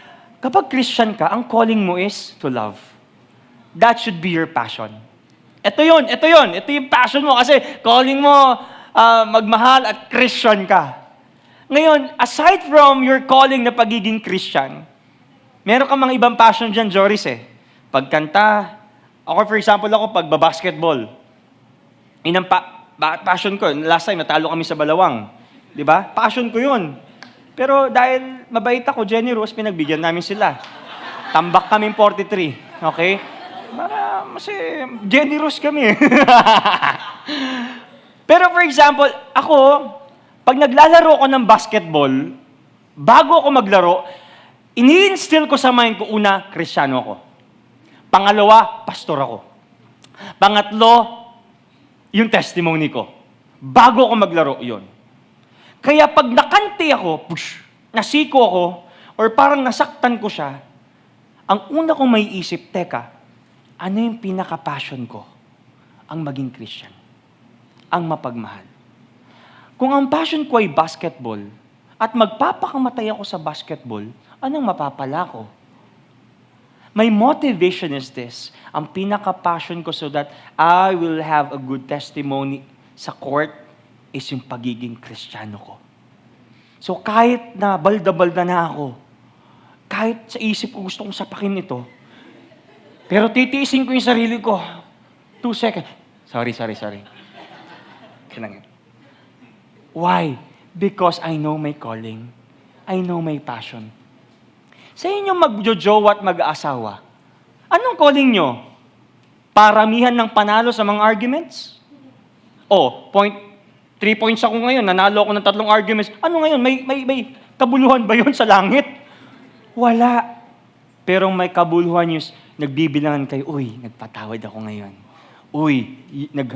Kapag Christian ka, ang calling mo is to love. That should be your passion. Ito yun. Ito yung passion mo kasi calling mo magmahal at Christian ka. Ngayon, aside from your calling na pagiging Christian, meron ka mga ibang passion dyan, Joris Pagkanta. Ako, for example, pagbabasketball. Inang passion ko. Last time, natalo kami sa Balawang. Di ba? Passion ko yun. Pero dahil mabait ako, generous, pinagbigyan namin sila. Tambak kami 43. Okay? Para kasi generous kami. Pero for example, ako, pag naglalaro ako ng basketball, bago ako maglaro, ini-instill ko sa mind ko, una, Kristiyano ako. Pangalawa, pastor ako. Pangatlo, yung testimony ko. Bago ako maglaro, yon. Kaya pag nakante ako, nasiko ako, or parang nasaktan ko siya, ang una kong may isip, teka, ano yung pinaka-passion ko? Ang maging Christian. Ang mapagmahal. Kung ang passion ko ay basketball, at magpapakamatay ako sa basketball, anong mapapala ko? My motivation is this. Ang pinaka-passion ko so that I will have a good testimony sa court is yung pagiging Kristiyano ko. So kahit na balda-balda na ako, kahit sa isip ko gusto kong sapakin ito, pero titiisin ko yung sarili ko. 2 seconds. Sorry. Kailangan. Why? Because I know my calling. I know my passion. Sa inyong magjojowa at mag-aasawa, anong calling nyo? Paramihan ng panalo sa mga arguments? 3 points ako ngayon, nanalo ako ng 3 arguments. Ano ngayon? May kabuluhan ba yun sa langit? Wala. Pero may kabuluhan yung nagbibilangan kayo, uy, nagpatawad ako ngayon. Uy,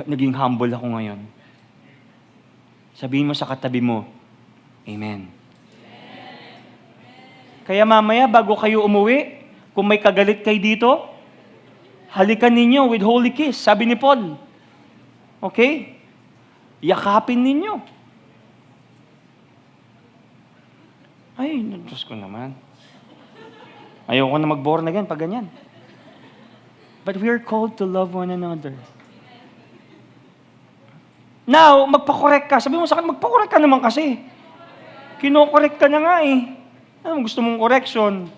naging humble ako ngayon. Sabihin mo sa katabi mo, Amen. Kaya mamaya, bago kayo umuwi, kung may kagalit kayo dito, halikan ninyo with holy kiss, sabi ni Paul. Okay? Yakapin ninyo. Ay, Diyos ko naman. Ayoko na mag-born again pag ganyan. But we are called to love one another. Now, magpa-correct ka. Sabi mo sa akin, magpa-correct ka naman kasi. Kino-correct ka na nga eh. Ano gusto mong correction?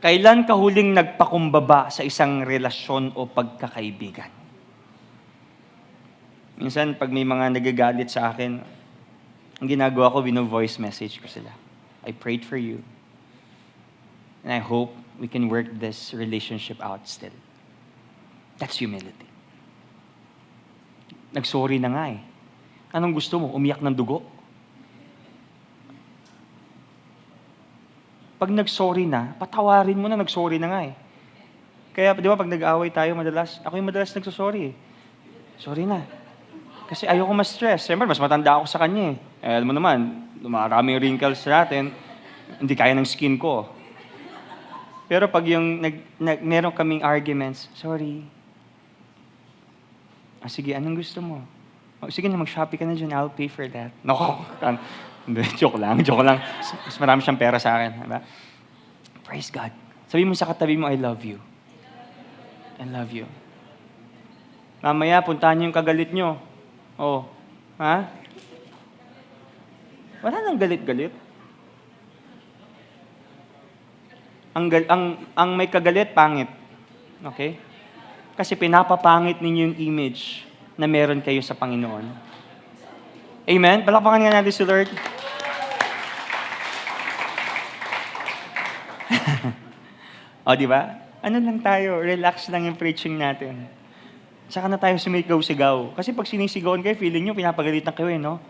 Kailan ka huling nagpakumbaba sa isang relasyon o pagkakaibigan? Minsan, pag may mga nagagalit sa akin, ang ginagawa ko, voice message ko sila. I prayed for you. And I hope we can work this relationship out still. That's humility. Nagsorry na nga eh. Anong gusto mo? Umiyak ng dugo? Pag nagsorry na, patawarin mo na, nagsorry na nga eh. Kaya, di ba, pag nag-aaway tayo madalas, ako yung madalas nagsosorry eh. Sorry na. Kasi ayoko ma-stress. Siyempre, mas matanda ako sa kanya eh. Alam mo naman, maraming wrinkles natin, hindi kaya ng skin ko. Pero pag yung meron kaming arguments, sorry. Sige, anong gusto mo? Sige na, mag-shopping ka na dyan, I'll pay for that. Nako, joke lang. Mas marami siyang pera sa akin. Diba? Praise God. Sabi mo sa katabi mo, I love you. I love you. Mamaya, puntahan niyo yung kagalit niyo. Oh, ha? Wala nang galit-galit. Ang may kagalit, pangit. Okay? Kasi pinapapangit ninyo yung image na meron kayo sa Panginoon. Amen? Palakpakan nga natin si Lord. O, di ba? Ano lang tayo, relax lang yung preaching natin. Saka na tayo sumigaw-sigaw. Kasi pag sinisigawan kayo, feeling nyo, pinapagalitan kayo, no?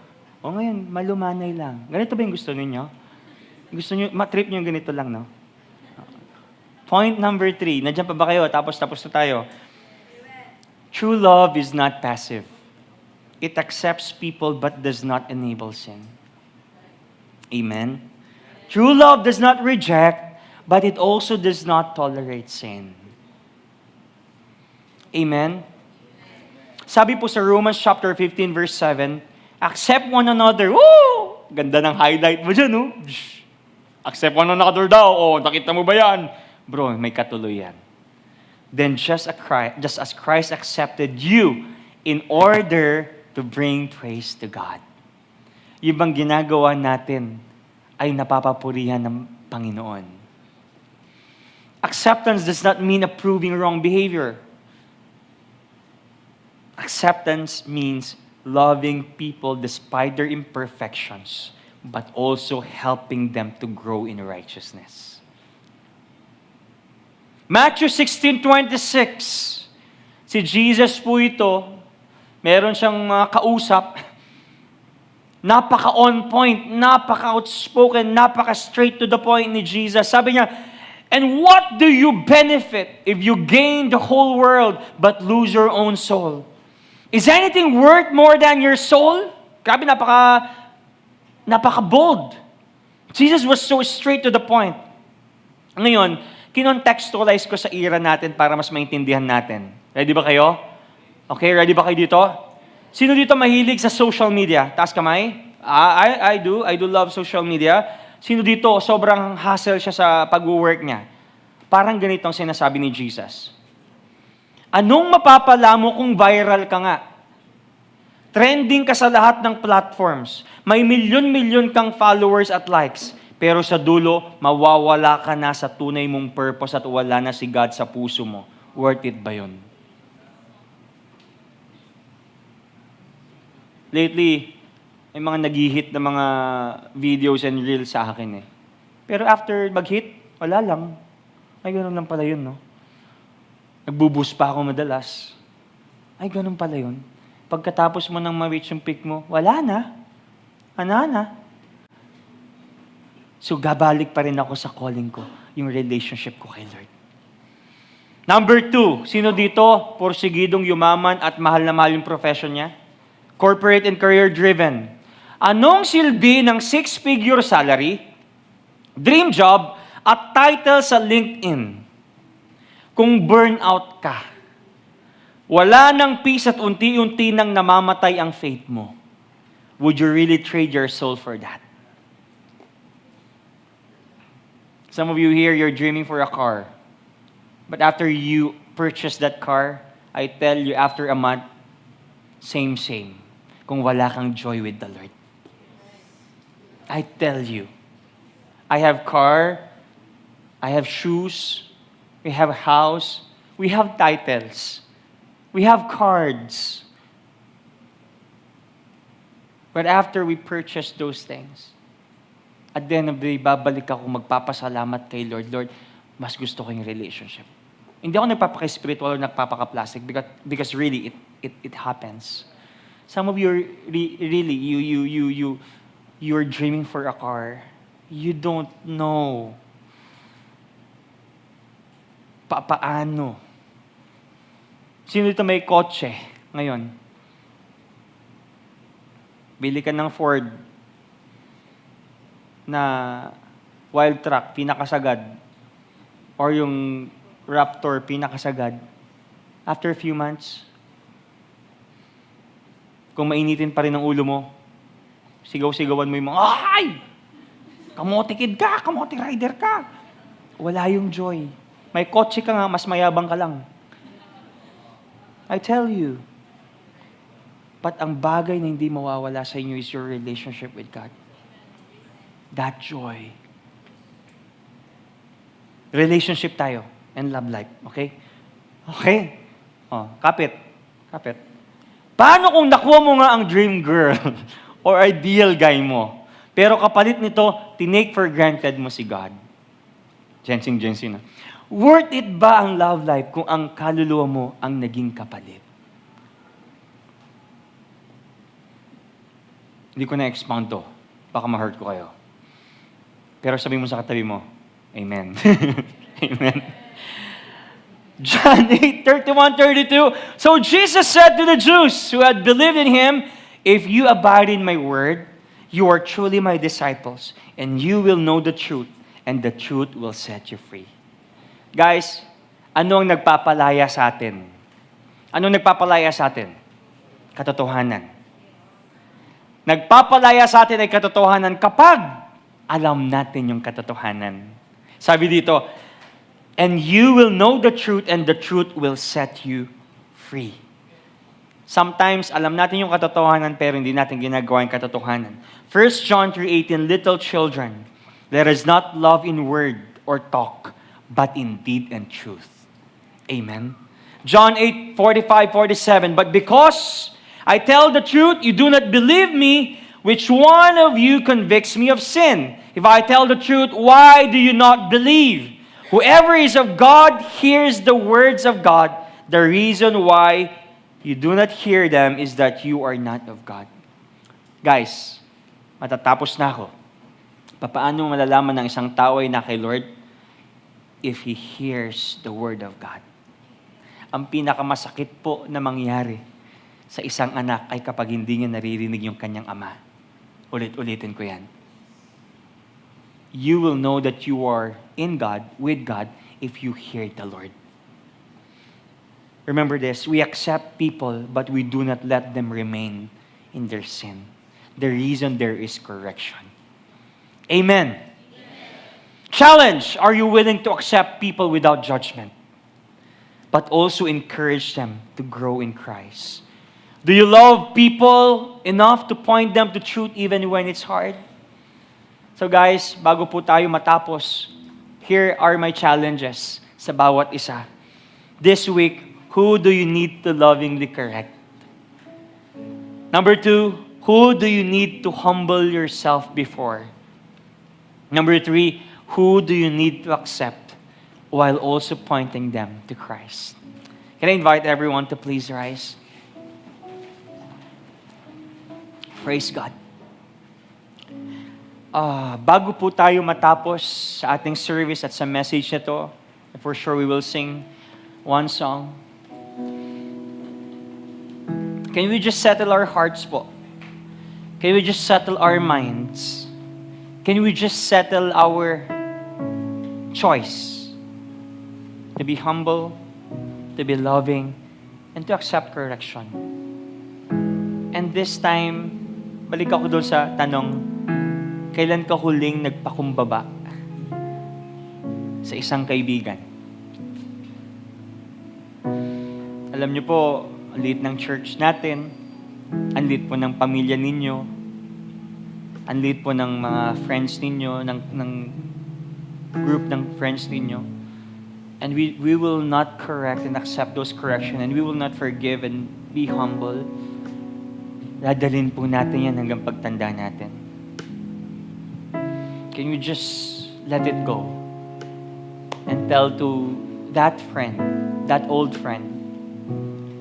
O ngayon, malumanay lang. Ganito ba yung gusto ninyo? Gusto nyo, matrip nyo ganito lang, no? Point number 3. Nandiyan pa ba kayo? Tapos na tayo. True love is not passive. It accepts people but does not enable sin. Amen? True love does not reject, but it also does not tolerate sin. Amen? Sabi po sa Romans chapter 15 verse 7, accept one another. Woo! Ganda ng highlight mo dyan, no? Accept one another daw. Oh, nakita mo ba yan? Bro, may katuloy yan. Then just as Christ accepted you in order to bring praise to God. Yung bang ginagawa natin ay napapapurihan ng Panginoon. Acceptance does not mean approving wrong behavior. Acceptance means loving people despite their imperfections but also helping them to grow in righteousness. Matthew 16:26. Si Jesus po ito, meron siyang mga kausap, napaka-on point, napaka-outspoken, napaka-straight to the point ni Jesus. Sabi niya, "And what do you benefit if you gain the whole world but lose your own soul? Is anything worth more than your soul?" Grabe, napaka-bold. Jesus was so straight to the point. Ngayon, kinontextualize ko sa era natin para mas maintindihan natin. Ready ba kayo? Okay, ready ba kayo dito? Sino dito mahilig sa social media? Taas kamay. I do love social media. Sino dito sobrang hassle siya sa pag-work niya? Parang ganito ang sinasabi ni Jesus. Anong mapapala mo kung viral ka nga? Trending ka sa lahat ng platforms. May milyon-milyon kang followers at likes. Pero sa dulo, mawawala ka na sa tunay mong purpose at wala na si God sa puso mo. Worth it ba yun? Lately, may mga nag-hit na mga videos and reels sa akin eh. Pero after mag-hit, wala lang. Ay, ganun lang pala yun, no? Nagbuboost pa ako madalas. Ay, ganun pala yun. Pagkatapos mo nang ma-reach yung peak mo, wala na. Ana na. So, gabalik pa rin ako sa calling ko, yung relationship ko kay Lord. Number 2, sino dito porsigidong yumaman at mahal na mahal yung profession niya? Corporate and career-driven. Anong silbi ng 6-figure salary, dream job, at title sa LinkedIn kung burnout ka? Wala ng peace at unti-unti nang namamatay ang faith mo. Would you really trade your soul for that? Some of you here, you're dreaming for a car. But after you purchase that car, I tell you, after a month, same. Kung wala kang joy with the Lord. I tell you, I have car, I have shoes, we have a house, we have titles, we have cards. But after we purchase those things, at the end of the day, babalik ako magpapasalamat kay Lord. Lord, mas gusto ko yung relationship. Hindi ako nagpapaka-spiritual or nagpapaka-plastic because really, it happens. Some of you really, you're dreaming for a car. You don't know paano. Sino dito may kotse ngayon? Bili ka ng Ford na wild truck, pinakasagad. Or yung Raptor, pinakasagad. After a few months, kung mainitin pa rin ang ulo mo, sigaw-sigawan mo yung mga, "Ay! Kamote kid ka! Kamote rider ka!" Wala yung joy. May kotse ka nga, mas mayabang ka lang. I tell you. But ang bagay na hindi mawawala sa inyo is your relationship with God. That joy. Relationship tayo and love life. Okay? Okay? Kapit. Paano kung nakuha mo nga ang dream girl or ideal guy mo, pero kapalit nito, tinake for granted mo si God? Jensing na. Worth it ba ang love life kung ang kaluluwa mo ang naging kapalit? Hindi ko na-expound to. Baka ma-hurt ko kayo. Pero sabi mo sa katabi mo, Amen. Amen. John 8:31-32. So Jesus said to the Jews who had believed in Him, "If you abide in my word, you are truly my disciples, and you will know the truth, and the truth will set you free." Guys, ano ang nagpapalaya sa atin? Anong nagpapalaya sa atin? Katotohanan. Nagpapalaya sa atin ay katotohanan kapag alam natin yung katotohanan. Sabi dito, "And you will know the truth, and the truth will set you free." Sometimes, alam natin yung katotohanan, pero hindi natin ginagawa yung katotohanan. 1 John 3:18, "Little children, let us not love in word or talk, but in deed and truth." Amen. John 8:45-47, "But because I tell the truth, you do not believe me. Which one of you convicts me of sin? If I tell the truth, why do you not believe? Whoever is of God hears the words of God. The reason why you do not hear them is that you are not of God. Guys, matatapos na ako. Paano malalaman ng isang tao ay na kay Lord? If he hears the word of God. Ang pinakamasakit po na mangyari sa isang anak ay kapag hindi niya naririnig yung kanyang ama. Ulit-ulitin ko yan. You will know that you are in God, with God, if you hear the Lord. Remember this, we accept people, but we do not let them remain in their sin. The reason there is correction. Amen. Challenge, are you willing to accept people without judgment, but also encourage them to grow in Christ? Do you love people enough to point them to truth even when it's hard? So guys, bago po tayo matapos, here are my challenges sa bawat isa. This week, who do you need to lovingly correct? Number 2, who do you need to humble yourself before? Number 3, who do you need to accept while also pointing them to Christ? Can I invite everyone to please rise? Praise God. Bago po tayo matapos sa ating service at sa message na to, for sure we will sing one song. Can we just settle our hearts po? Can we just settle our minds? Can we just settle our choice to be humble, to be loving, and to accept correction? And this time, balik ako doon sa tanong, kailan ka huling nagpakumbaba sa isang kaibigan? Alam niyo po, ang liit ng church natin, ang liit po ng pamilya ninyo, ang liit po ng mga friends ninyo, ng group ng friends ninyo. And we will not correct and accept those correction, and we will not forgive and be humble. Dadalhin po natin yan hanggang pagtanda natin. Can you just let it go and tell to that friend, that old friend,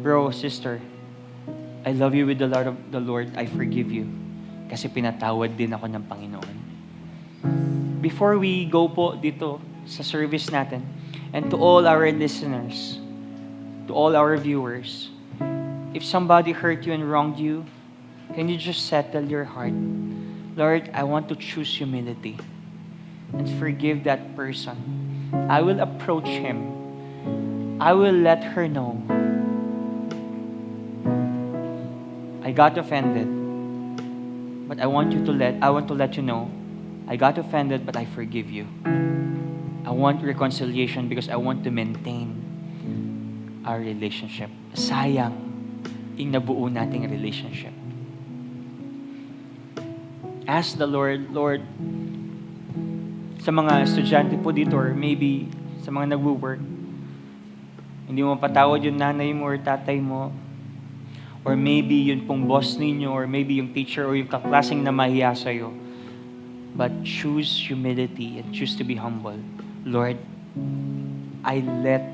bro, sister, I love you with the love of the Lord. I forgive you. Kasi pinatawad din ako ng Panginoon. Before we go po dito sa service natin, and to all our listeners, to all our viewers, if somebody hurt you and wronged you, can you just settle your heart? Lord, I want to choose humility and forgive that person. I will approach him. I will let her know I got offended, but I want to let you know I got offended, but I forgive you. I want reconciliation because I want to maintain our relationship. Sayang yung nabuo nating relationship. Ask the Lord, sa mga estudyante po dito or maybe sa mga nagwo-work, hindi mo patawad yung nanay mo or tatay mo, or maybe yun pong boss ninyo, or maybe yung teacher or yung kaklaseng na mahiya sa'yo. But choose humility and choose to be humble. Lord, I let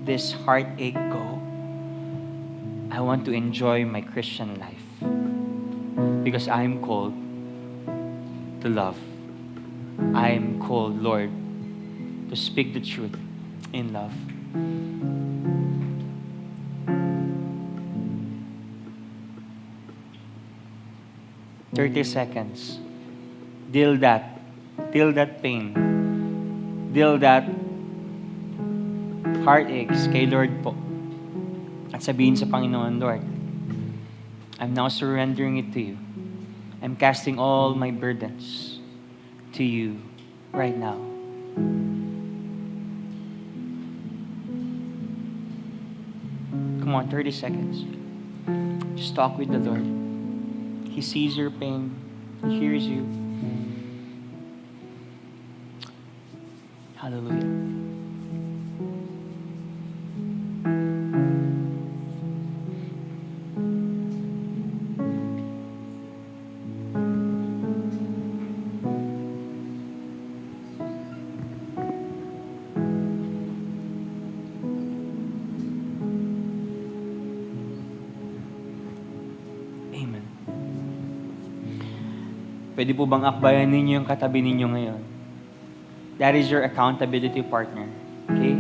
this heartache go. I want to enjoy my Christian life because I am called to love. I am called, Lord, to speak the truth in love. "30 seconds. Deal that pain. Deal that heartaches kay Lord po. At sabihin sa Panginoon, Lord, I'm now surrendering it to you. I'm casting all my burdens to you right now. Come on, 30 seconds. Just talk with the Lord. He sees your pain. He hears you. Hallelujah. Pwede po bang akbayan ninyo yung katabi ninyo ngayon? That is your accountability partner. Okay?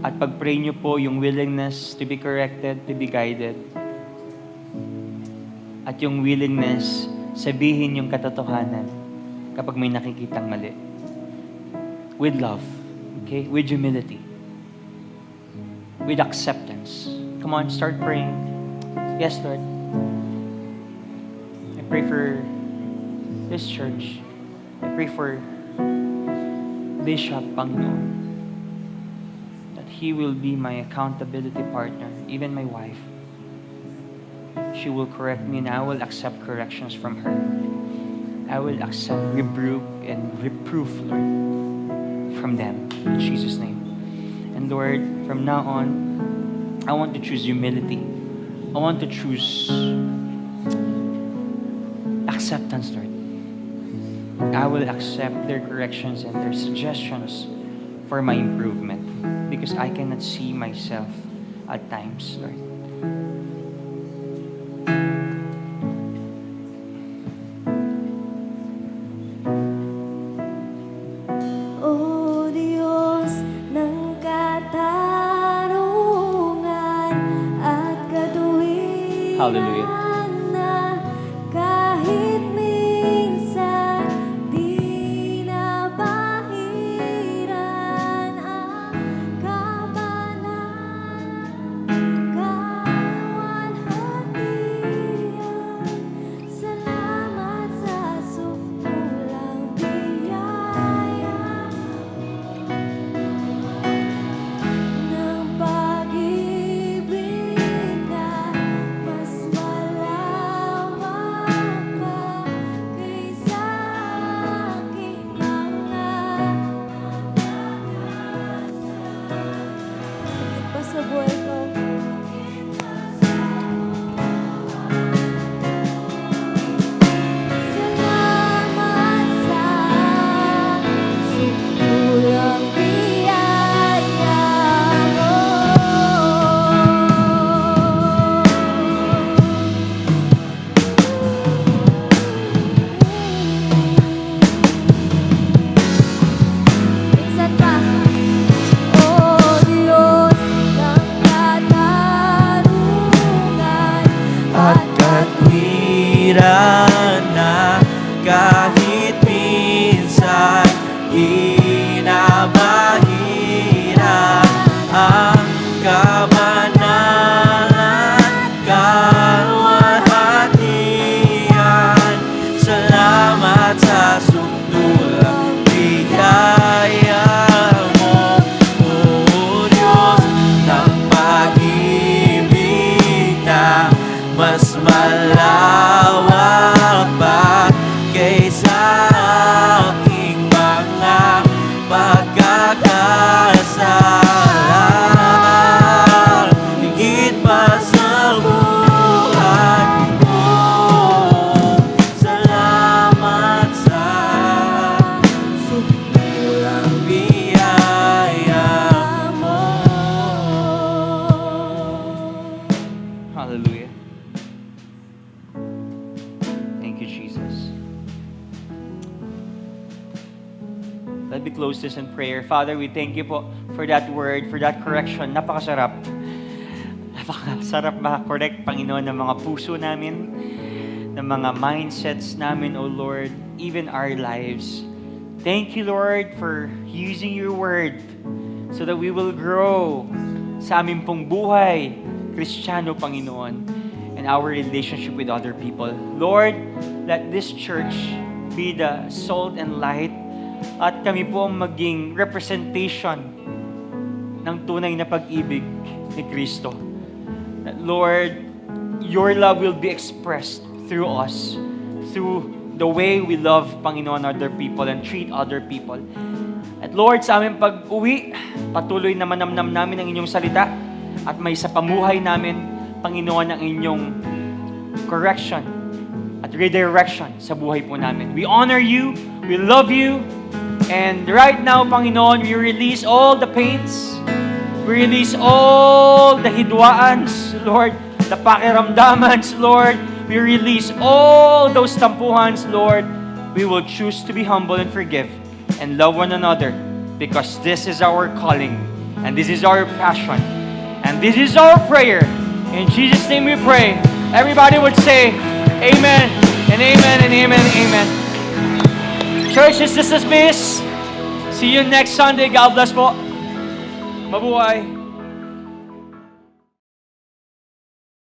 At pag-pray nyo po yung willingness to be corrected, to be guided. At yung willingness sabihin yung katotohanan kapag may nakikitang mali. With love. Okay? With humility. With acceptance. Come on, start praying. Yes, Lord. I pray for this church. I pray for Bishop, Panginoon, that he will be my accountability partner, even my wife. She will correct me and I will accept corrections from her. I will accept rebuke and reproof, Lord, from them. In Jesus' name. And Lord, from now on, I want to choose humility. I want to choose acceptance, Lord. I will accept their corrections and their suggestions for my improvement because I cannot see myself at times, Lord. O Diyos ng katarungan at katuwiran. Hallelujah. Na kahit minsan di nabahiran ang kabanalan, kaluwalhatian. Salamat sa sukdulang biyaya ng pag-ibig na mas malawak pa kaysa aking mga higit pa sa buhay ko. Salamat sa sukdulang biyaya mo. Minsan pa, O Diyos ng katarungan at katwiran na kahit minsan inabahiran ang kabanalan, kaluwalhatian. Salamat sa sukdulang biyaya mo, O Diyos ng pag-ibig na mas malawak pa kaysa aking mga pagkakasala. Higit pa sa buhay ko, salamat sa sukdulang biyaya mo. Hallelujah. Thank you, Jesus. Let me close this in prayer. Father, we thank you po for that word, for that correction. Napakasarap. Napakasarap makakorek, Panginoon, ng mga puso namin, ng mga mindsets namin, O Lord, even our lives. Thank you, Lord, for using your word so that we will grow sa aming pong buhay, Kristiyano, Panginoon, and our relationship with other people. Lord, let this church be the salt and light at kami po ang maging representation ng tunay na pag-ibig ni Kristo. That, Lord, your love will be expressed through us, through the way we love, Panginoon, other people and treat other people. At Lord, sa aming pag-uwi, patuloy na manamnam namin ang inyong salita at may sa pamuhay namin, Panginoon, ang inyong correction at redirection sa buhay po namin. We honor you, we love you, and right now, Panginoon, we release all the pains, we release all the hidwaans, Lord, the pakiramdamans, Lord. we release all those tampuhans, Lord. We will choose to be humble and forgive and love one another because this is our calling and this is our passion and this is our prayer. In Jesus' name we pray. Everybody would say amen and amen and amen and amen. Church is dismissed. See you next Sunday. God bless po. Mabuhay.